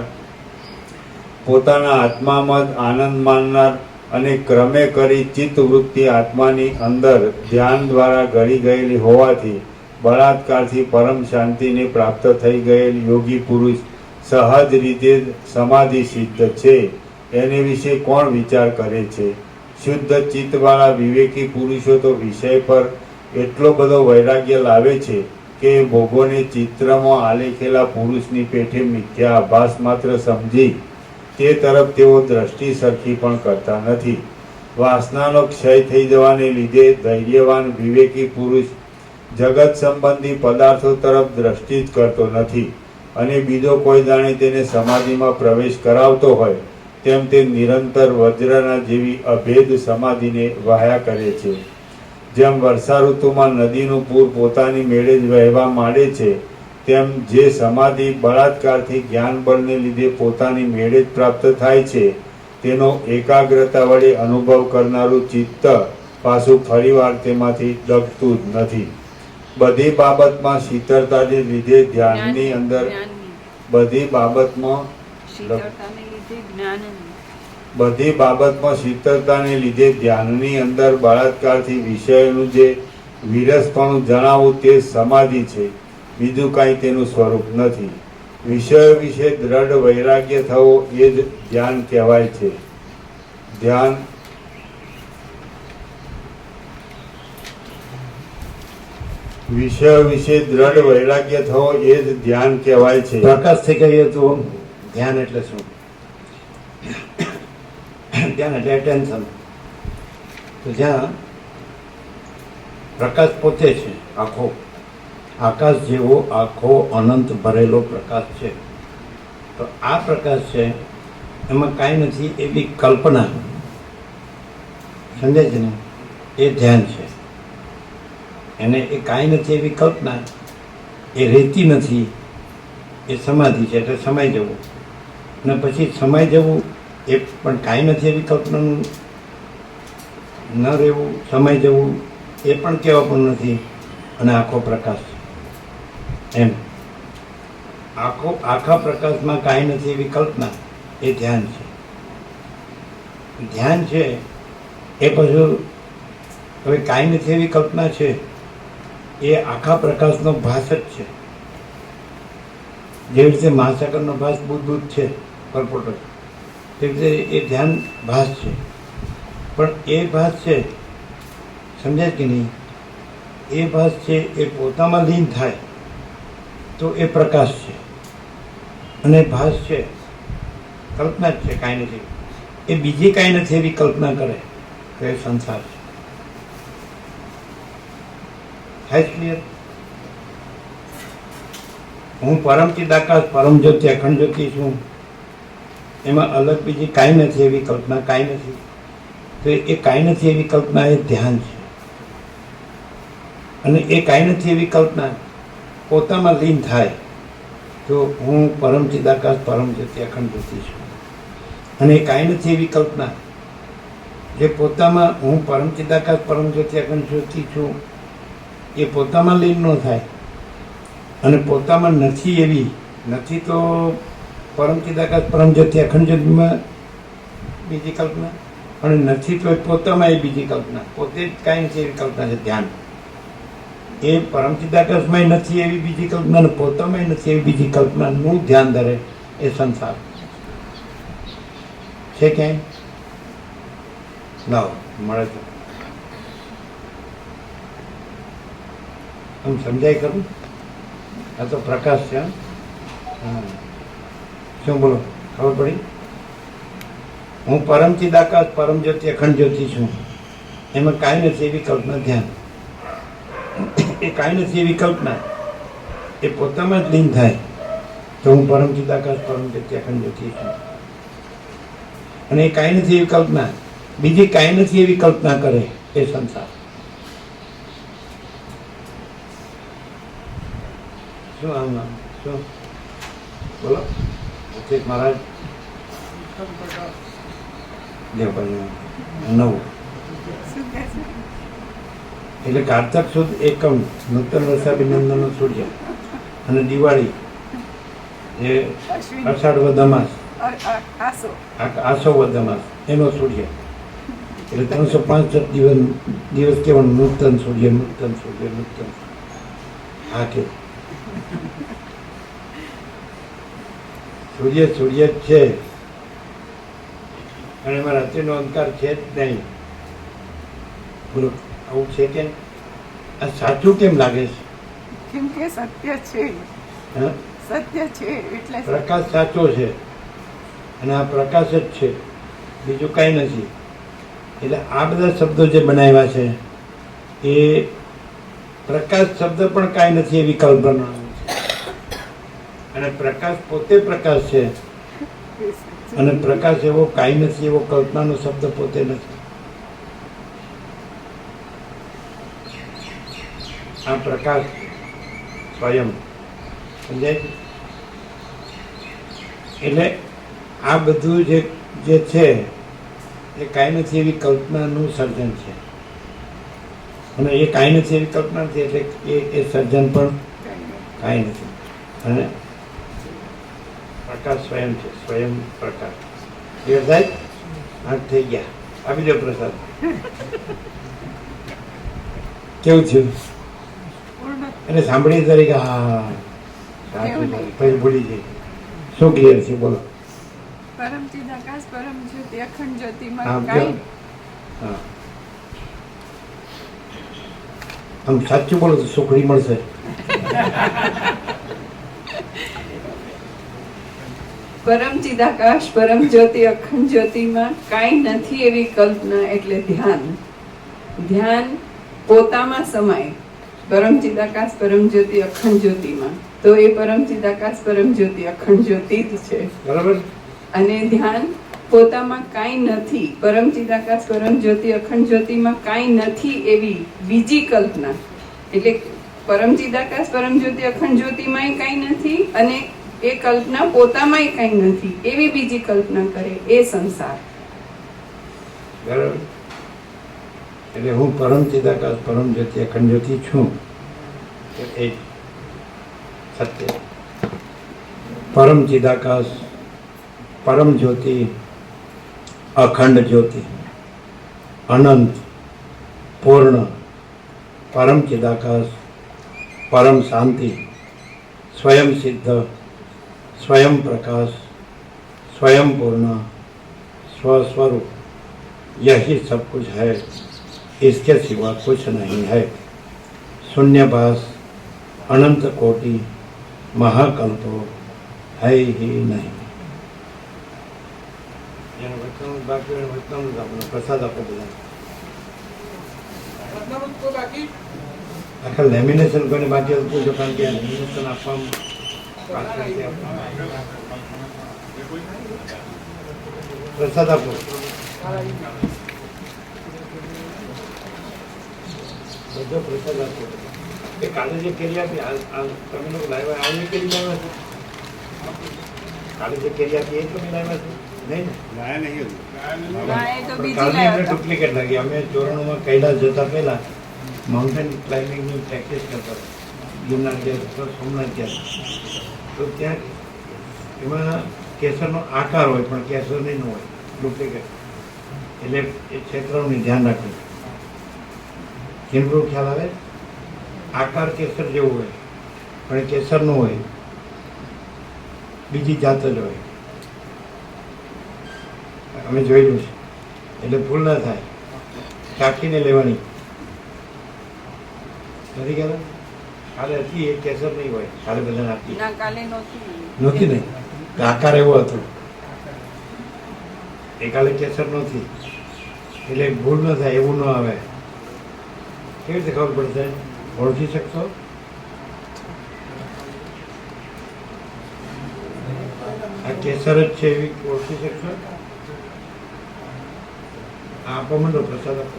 પોતાના આત્મામાં જ આનંદ માનનાર અને ક્રમે કરી ચિત્તવૃત્તિ આત્માની અંદર ધ્યાન દ્વારા ગળી ગયેલી હોવાથી બળાત્કારથી પરમ શાંતિને પ્રાપ્ત થઈ ગયેલ યોગી પુરુષ સહજ રીતે સમાધિ સિદ્ધ છે. એને વિશે કોણ વિચાર કરે છે? શુદ્ધ ચિત્તવાળા વિવેકી પુરુષો તો વિષય પર એટલો બધો વૈરાગ્ય લાવે છે કે ભોગોને ચિત્રમાં આલેખેલા પુરુષની પેઠે મિથ્યા આભાસ માત્ર સમજી તે તરફ તેઓ દ્રષ્ટિ સરખી પણ કરતા નથી. વાસનાનો ક્ષય થઈ જવાને લીધે ધૈર્યવાન વિવેકી પુરુષ જગત સંબંધી પદાર્થો તરફ દ્રષ્ટિ જ કરતો નથી અને બીજો કોઈ જાણે તેને સમાધિમાં પ્રવેશ કરાવતો હોય તેમ તે નિરંતર વજ્રના જેવી અભેદ સમાધિને વહ્યા કરે છે. જેમ વર્ષા ઋતુમાં નદીનું પૂર પોતાની મેળે જ વહેવા માંડે છે તેમ જે સમાધિ બળાત્કારથી જ્ઞાન બળને લીધે પોતાની મેળે જ પ્રાપ્ત થાય છે તેનો એકાગ્રતા વડે અનુભવ કરનારું ચિત્ત પાછું ફરીવાર તેમાંથી ડગતું જ નથી. બધી બાબતમાં શીતળતાને લીધે ધ્યાનની અંદર બધી બાબતમાં શીતળતાને લીધે ધ્યાનની અંદર બળાત્કારથી વિષયોનું જે વિરસપણું જણાવવું તે સમાધિ છે, બીજું કાંઈ તેનું સ્વરૂપ નથી. વિષયો વિશે દ્રઢ વૈરાગ્ય થવો એ જ ધ્યાન કહેવાય છે. ધ્યાન વિષયો વિશે દ્રઢ વૈરાગ્ય થવો એ જ ધ્યાન કહેવાય છે. પ્રકાશથી કહીએ તો ધ્યાન એટલે શું? ધ્યાન એટલે એટેન્શન. તો જ્યાં પ્રકાશ પોતે છે, આખો આકાશ જેવો આખો અનંત ભરેલો પ્રકાશ છે. તો આ પ્રકાશ છે એમાં કાંઈ નથી એવી કલ્પના, સમજે છે ને, એ ધ્યાન છે. એને એ કાંઈ નથી એવી કલ્પના, એ રહેતી નથી, એ સમાધિ છે. એટલે સમાઈ જવું, અને પછી સમાઈ જવું એ પણ કાંઈ નથી એવી કલ્પનાનું ન રહેવું, સમાઈ જવું એ પણ કહેવા પણ નથી, અને આખો પ્રકાશ એમ આખા પ્રકાશમાં કાંઈ નથી એવી કલ્પના, એ ધ્યાન છે. ધ્યાન છે એ પછી હવે કાંઈ નથી એવી કલ્પના છે એ આખા પ્રકાશનો ભાસ જ છે. જેવી રીતે મહાસાગરનો ભાસ બુદ્ધ છે, પરપોટો, તેવી રીતે એ ધ્યાન ભાસ છે. પણ એ ભાસ છે, સમજાય કે નહીં, એ ભાસ છે એ પોતામાં લીન થાય તો એ પ્રકાશ છે. અને ભાસ છે કલ્પના જ છે, કાંઈ નથી. એ બીજી કાંઈ નથી એવી કલ્પના કરે તો એ સંસાર છે. થાય ક્લિયર? હું પરમચિદ આકાશ પરમ જ્યોતિ અખંડ જ્યોતિ છું, એમાં અલગ બીજી કાંઈ નથી એવી કલ્પના, કાંઈ નથી. તો એ કાંઈ નથી એવી કલ્પના એ ધ્યાન છે. અને એ કાંઈ નથી એવી કલ્પના પોતામાં લીન થાય તો હું પરમચિદ આકાશ પરમ જ્યોતિ અખંડ જ્યોતિ છું. અને એ કાંઈ નથી એવી કલ્પના જે પોતામાં હું પરમચિદ આકાશ પરમ જ્યોતિ અખંડ જ્યોતિ છું એ પોતામાં લીન ન થાય, અને પોતામાં નથી એવી, નથી તો પરમચિદ આકાશ પરમ જ્યોતિ અખંડ જ્યોતિમાં બીજી કલ્પના, અને નથી તો પોતામાં એ બીજી કલ્પના, પોતે જ કાંઈ નથી એવી કલ્પના છે ધ્યાન. એ પરમચિદ આકાશમાં નથી એવી બીજી કલ્પના, અને પોતામાં નથી એવી બીજી કલ્પનાનું ધ્યાન ધરે એ સંસાર છે. ક્યાંય લાવો મળે તો આમ સમજાય ખરું? આ તો પ્રકાશ છે. હા, શું બોલો, ખબર પડી? હું પરમચિદ આકાશ પરમ જ્યોતિ અખંડ જ્યોતિ છું, એમાં કાંઈ નથી એવી કલ્પના ધ્યાન. એ કાંઈ નથી એવી કલ્પના એ પોતામાં જ લીન થાય તો હું પરમચિદ આકાશ પરમ જ્યોતિ અખંડ જ્યોતિ છું. અને એ કાંઈ નથી એવી કલ્પના બીજી કાંઈ નથી એવી કલ્પના કરે એ સંસાર. શું આમ શું બોલો મહારાજ? નવું એટલે કારતક સુદ એકમ નૂતન વર્ષાભિનંદનનો સૂર્ય અને દિવાળી એ અષાઢ વદ આસો વદ અમાસ એનો સૂર્ય, એટલે 365 દિવસ કેવાનું નૂતન સૂર્ય નૂતન સૂર્ય નૂતન. હા કે સૂર્ય સૂર્ય જ છે અને એમાં રાત્રિનો અંધકાર છે જ નહીં. બોલો આવું છે કેમ? આ સાચું કેમ લાગે છે? કેમ કે સત્ય છે. સત્ય છે એટલે પ્રકાશ સાચો છે અને આ પ્રકાશ જ છે, બીજું કાંઈ નથી. એટલે આ બધા શબ્દો જે બનાવ્યા છે એ પ્રકાશ શબ્દ પણ કાંઈ નથી એવી કલ્પના છે. અને પ્રકાશ પોતે પ્રકાશ છે. અને પ્રકાશ એવો કાંઈ નથી એવો કલ્પનાનો શબ્દ પોતે નથી. આ પ્રકાશ સ્વયં સમજાય છે? એટલે આ બધું જે છે એ કાંઈ નથી એવી કલ્પનાનું સર્જન છે. અને એ કાંઈ નથી એવી કલ્પના નથી એટલે એ સર્જન પણ કાંઈ નથી. અને પ્રકાશ સ્વયં છે, સ્વયં પ્રકાશ. ક્લિયર થાય? હા, થઈ ગયા. આપી દો પ્રસાદ. કેવું થયું? એટલે સાંભળી તરીકે હા સાચું છે. પછી ભૂલી જઈ. શું ક્લિયર છે બોલો? પરમ ચિદાકાશ પરમ જ્યોતિ અખંડ હા, જ્યોતિમાં કાંઈ હા. આમ સાચું બોલો તો સુખડી મળશે. પરમ ચિદાકાશ પરમ જ્યોતિ અખંડ જ્યોતિમાં કાંઈ નથી એવી કલ્પના એટલે ધ્યાન. ધ્યાન પોતામાં સમાય પરમ ચિદાકાશ પરમ જ્યોતિ અખંડ જ્યોતિમાં, તો એ પરમ ચિદાકાશ પરમ જ્યોતિ અખંડ જ્યોતિ જ છે. બરાબર? અને ધ્યાન પોતામાં કાંઈ નથી, પરમ ચિદાકાશ પરમ જ્યોતિ અખંડ જ્યોતિમાં કાંઈ નથી એવી બીજી કલ્પના. એટલે પરમ ચિદાકાશ પરમ જ્યોતિ અખંડ જ્યોતિમાંય કાંઈ નથી અને એ કલ્પના પોતામાંય કાંઈ નથી એવી બીજી કલ્પના કરે એ સંસાર. બરાબર? એટલે હું પરમ ચિદાકાશ પરમ જ્યોતિ અખંડ જ્યોતિ છું એ સત્ય. પરમ ચિદાકાશ પરમ જ્યોતિ અખંડ જ્યોતિ અનંત પૂર્ણ પરમ ચિદાકાશ परम शांति स्वयं सिद्ध स्वयं प्रकाश स्वयं पूर्ण स्वस्वरूप यही सब कुछ है, इसके सिवा कुछ नहीं है। शून्यभास अनंत कोटि महाकल्पो है ही नहीं। प्रसाद आपको बोला आखिर लेमिनेशन करने बाकी पूछो कारण के लेमिनेशन आप प्रसाद आपको બધો પ્રસાદ આપો એ કાલે જે કેરી આપી તમે લોકો લાવ્યા આ કેરી લાવ્યા છો? કાલે જે કેરી આપી એ તમે લાવ્યા છો? નહીં ને કાલે એમને ડુપ્લિકેટ લાગી. અમે ચોરણમાં કૈલાસ જતા પહેલા માઉન્ટેન ક્લાઇમ્બિંગની પ્રેક્ટિસ કરતા ગિરનાર ગયા સોમનાથ ગયા તો ત્યાં એમાં કેસરનો આકાર હોય પણ કેસર નહીં હોય, ડુપ્લિકેટ. એટલે એ ક્ષેત્રનું ધ્યાન રાખવું. કેમનો ખ્યાલ આવે? આકાર કેસર જેવો હોય પણ કેસર નો હોય, બીજી જાત જ હોય. અમે જોયેલું છે. એટલે ભૂલ ના થાય, ચાખીને લેવાની. નથી ગયા કાલે હતી એ કેસર નહીં હોય, કાલે બધાને આપી નહોતી ને આકાર એવો હતો એ કાલે કેસર નહોતી. એટલે ભૂલ ન થાય, એવું ન આવે. કેવી રીતે ખબર પડશે? ઓળખી શકશો? આ કેસર જ છે એવી ઓળખી શકશો? આપો મને પ્રસાદ આપો.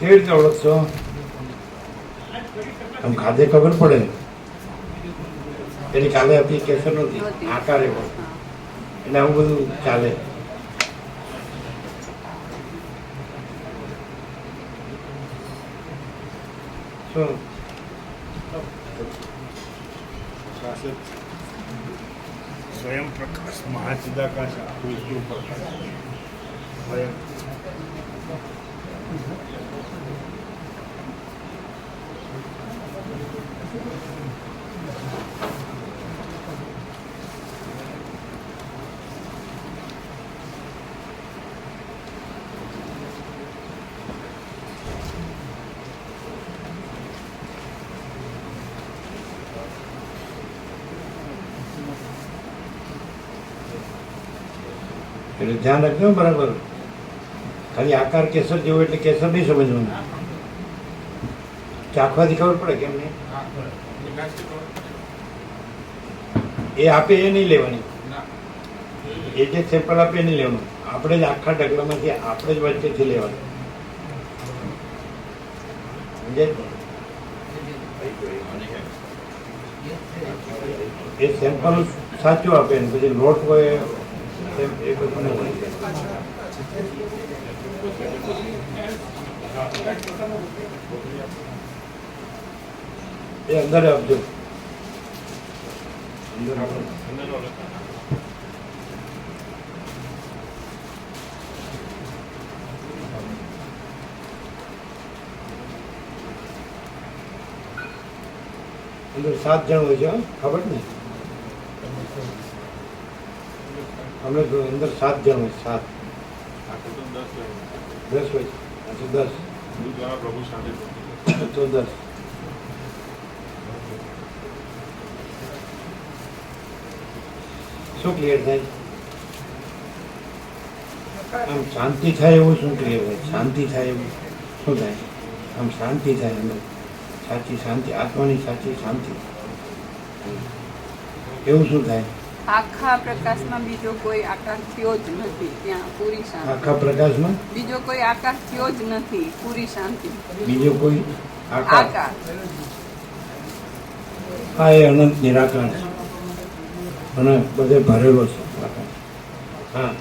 કેવી રીતે ઓળખશો? આમ ખાધે ખબર પડે. એની કાલે આપી કેસર નહોતી, આકાર એવો. એટલે આવું બધું ચાલે. શું स्वयं प्रकाश महाचिदाकाश विष्णु प्रकाश स्वयं એટલે ધ્યાન રાખજો બરાબર. ખાલી આકાર કેસર જેવો એટલે કેસર નહીં સમજવાનું, ચાખવાથી ખબર પડે કેમ નહીં. એ આપે એ નહીં લેવાની, એ જે સેમ્પલ આપે એ નહીં લેવાનું, આપણે જ આખા ઢગલામાંથી આપણે જ વચ્ચેથી લેવાનું. સમજાય? એ સેમ્પલ સાચું આપે ને પછી લોટ હોય એ બધું નહીં હોય. એ અંદર આપજો, અંદર આપો. અંદર 7 જણ હોય છે, હો? ખબર ને અમે તો અંદર 7 જણ હોય, 7 10 હોય છે. તો 10 શું ક્લિયર થાય? આમ શાંતિ થાય એવું શું ક્લિયર થાય? શાંતિ થાય એવું શું થાય? આમ શાંતિ થાય અંદર, સાચી શાંતિ, આત્માની સાચી શાંતિ, એવું શું થાય? આખા પ્રકાશમાં બીજો કોઈ આકાર થયો જ નથી, ત્યાં પૂરી શાંતિ. આખા પ્રકાશમાં બીજો કોઈ આકાર થયો જ નથી, પૂરી શાંતિ. બીજો કોઈ આકાર? આકાર હા, એ અનંત નિરાકાર છે અને બધે ભરેલો છે આકાર. હા,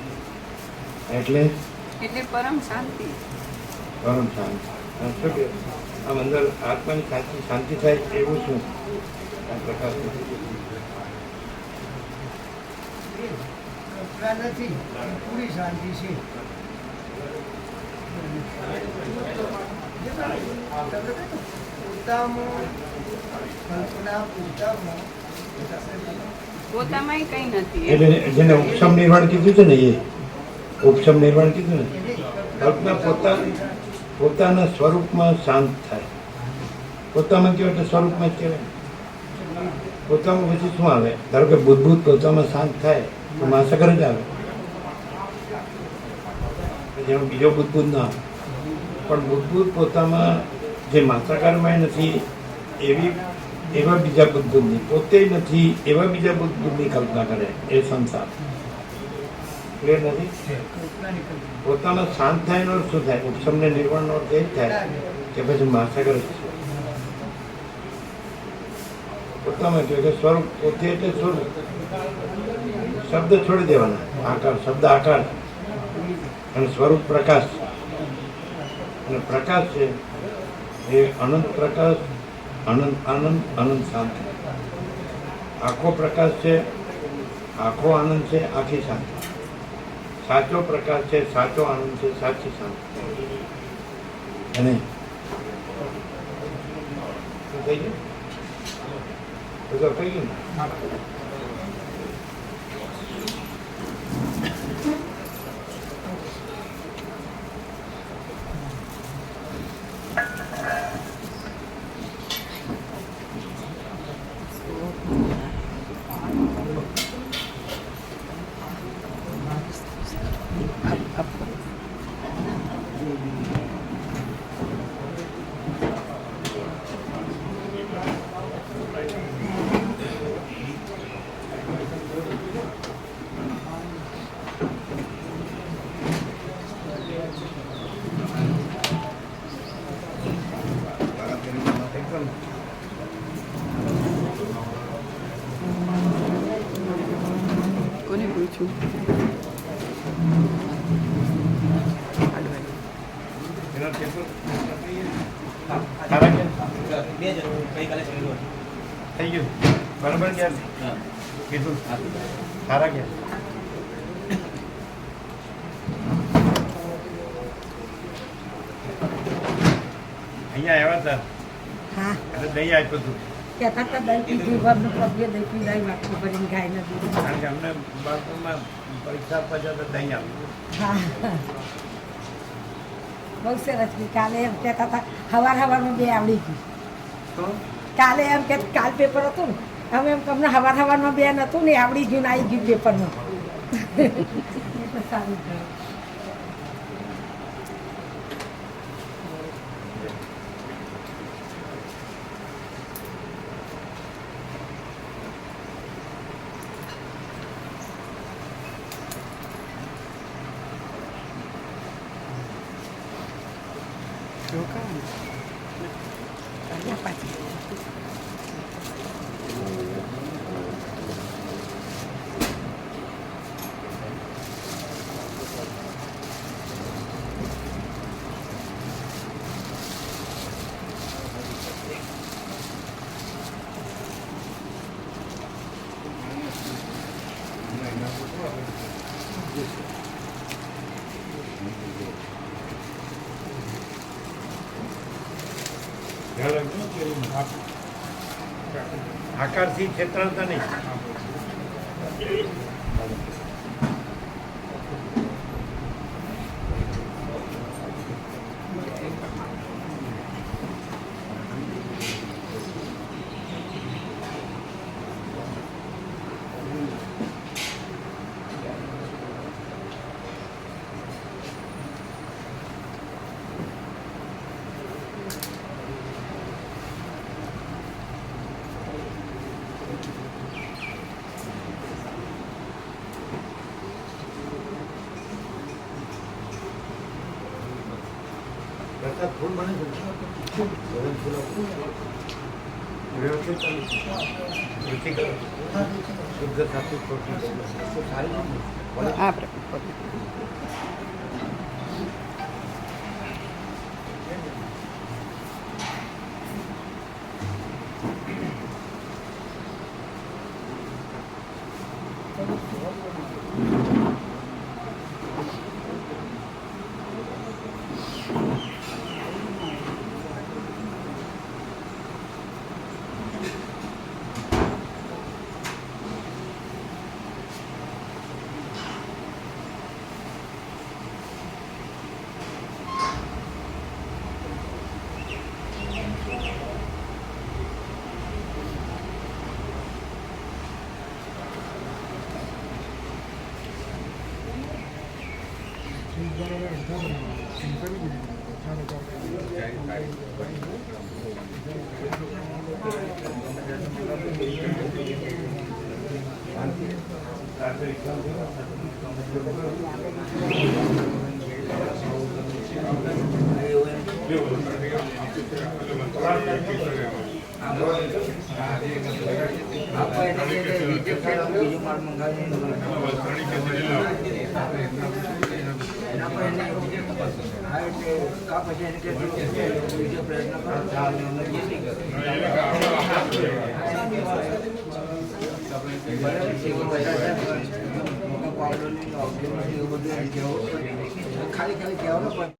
એટલે પરમ શાંતિ. પરમ શાંતિ. હા, શું કે આમ અંદર આત્માની સાચી શાંતિ થાય એવું શું આ પ્રકાશમાં? કપડાં નથી, પૂરી શાંતિ છે. પોતામાં કઈ નથી. એટલે જેને ઉપસમ નિર્વાણ કીધું છે ને, એ ઉપસમ નિર્વાણ કીધું ને, કલ્પના પોતાના સ્વરૂપમાં શાંત થાય. પોતામાં કહેવાય એટલે સ્વરૂપમાં જ કહેવાય. પોતામાં પછી શું આવે? ધારો કે બુદ્ધ પોતામાં શાંત થાય તો માસાકર જ આવે, જેનો બીજો બુદ્ધ ના આવે. પણ બુદ્ધ પોતામાં જે માસાકારમાં નથી એવા બીજા બુદ્ધની, પોતે નથી એવા બીજા બુદ્ધની કલ્પના કરે. એ સંસાર ક્લિયર નથી. પોતામાં શાંત થાય એનો અર્થ શું થાય? ઉપસમને નિર્વાણનો અર્થ એ જ થાય કે પછી માસાકર જ છે. પોતામાં કહે કે સ્વરૂપ પોતે એટલે સ્વરૂપ. શબ્દ છોડી દેવાના. આકાર, શબ્દ આકાર અને સ્વરૂપ પ્રકાશ. અને પ્રકાશ છે એ અનંત પ્રકાશ, અનંત આનંદ, અનંત શાંતિ. આખો પ્રકાશ છે, આખો આનંદ છે, આખી શાંતિ. સાચો પ્રકાશ છે, સાચો આનંદ છે, સાચી શાંતિ. અને શું થઈ ગયું? બધું થઈ ગયું ને? કોને પૂછું? થઈ ગયું બરાબર? ક્યાં કીધું સારા ક્યાં? અહીંયા આવ્યા હતા હા, એટલે દહીં આપ્યું હતું. કહેતા હતા દહીં પીધું, ઘરનું પગલે દહીં પી દહીં વાટકી ભરીને ગાયને દીધું. કારણ કે અમને બાળકોમાં પરીક્ષા આપવા જતા દહીં આપ્યું. હા, બહુ સરસ. કાલે એમ કહેતા હતા સવારમાં બે આવડી ગયું. તો કાલે એમ કે કાલ પેપર હતું ને, અમે એમ કે અમને સવારમાં બે નહોતું ને આવડી ગયું ને આવી ગયું પેપરમાં. સારું થયું. અહીંયા પાછી આકારથી છેતરાતા નહીં. પ્રસાદ ફૂલ બને છે. વ્યવસ્થિત વૃત્તિ કરો. શુદ્ધ સાત્વિક પ્રોટીન સારી આ ખાલી કહેવાનું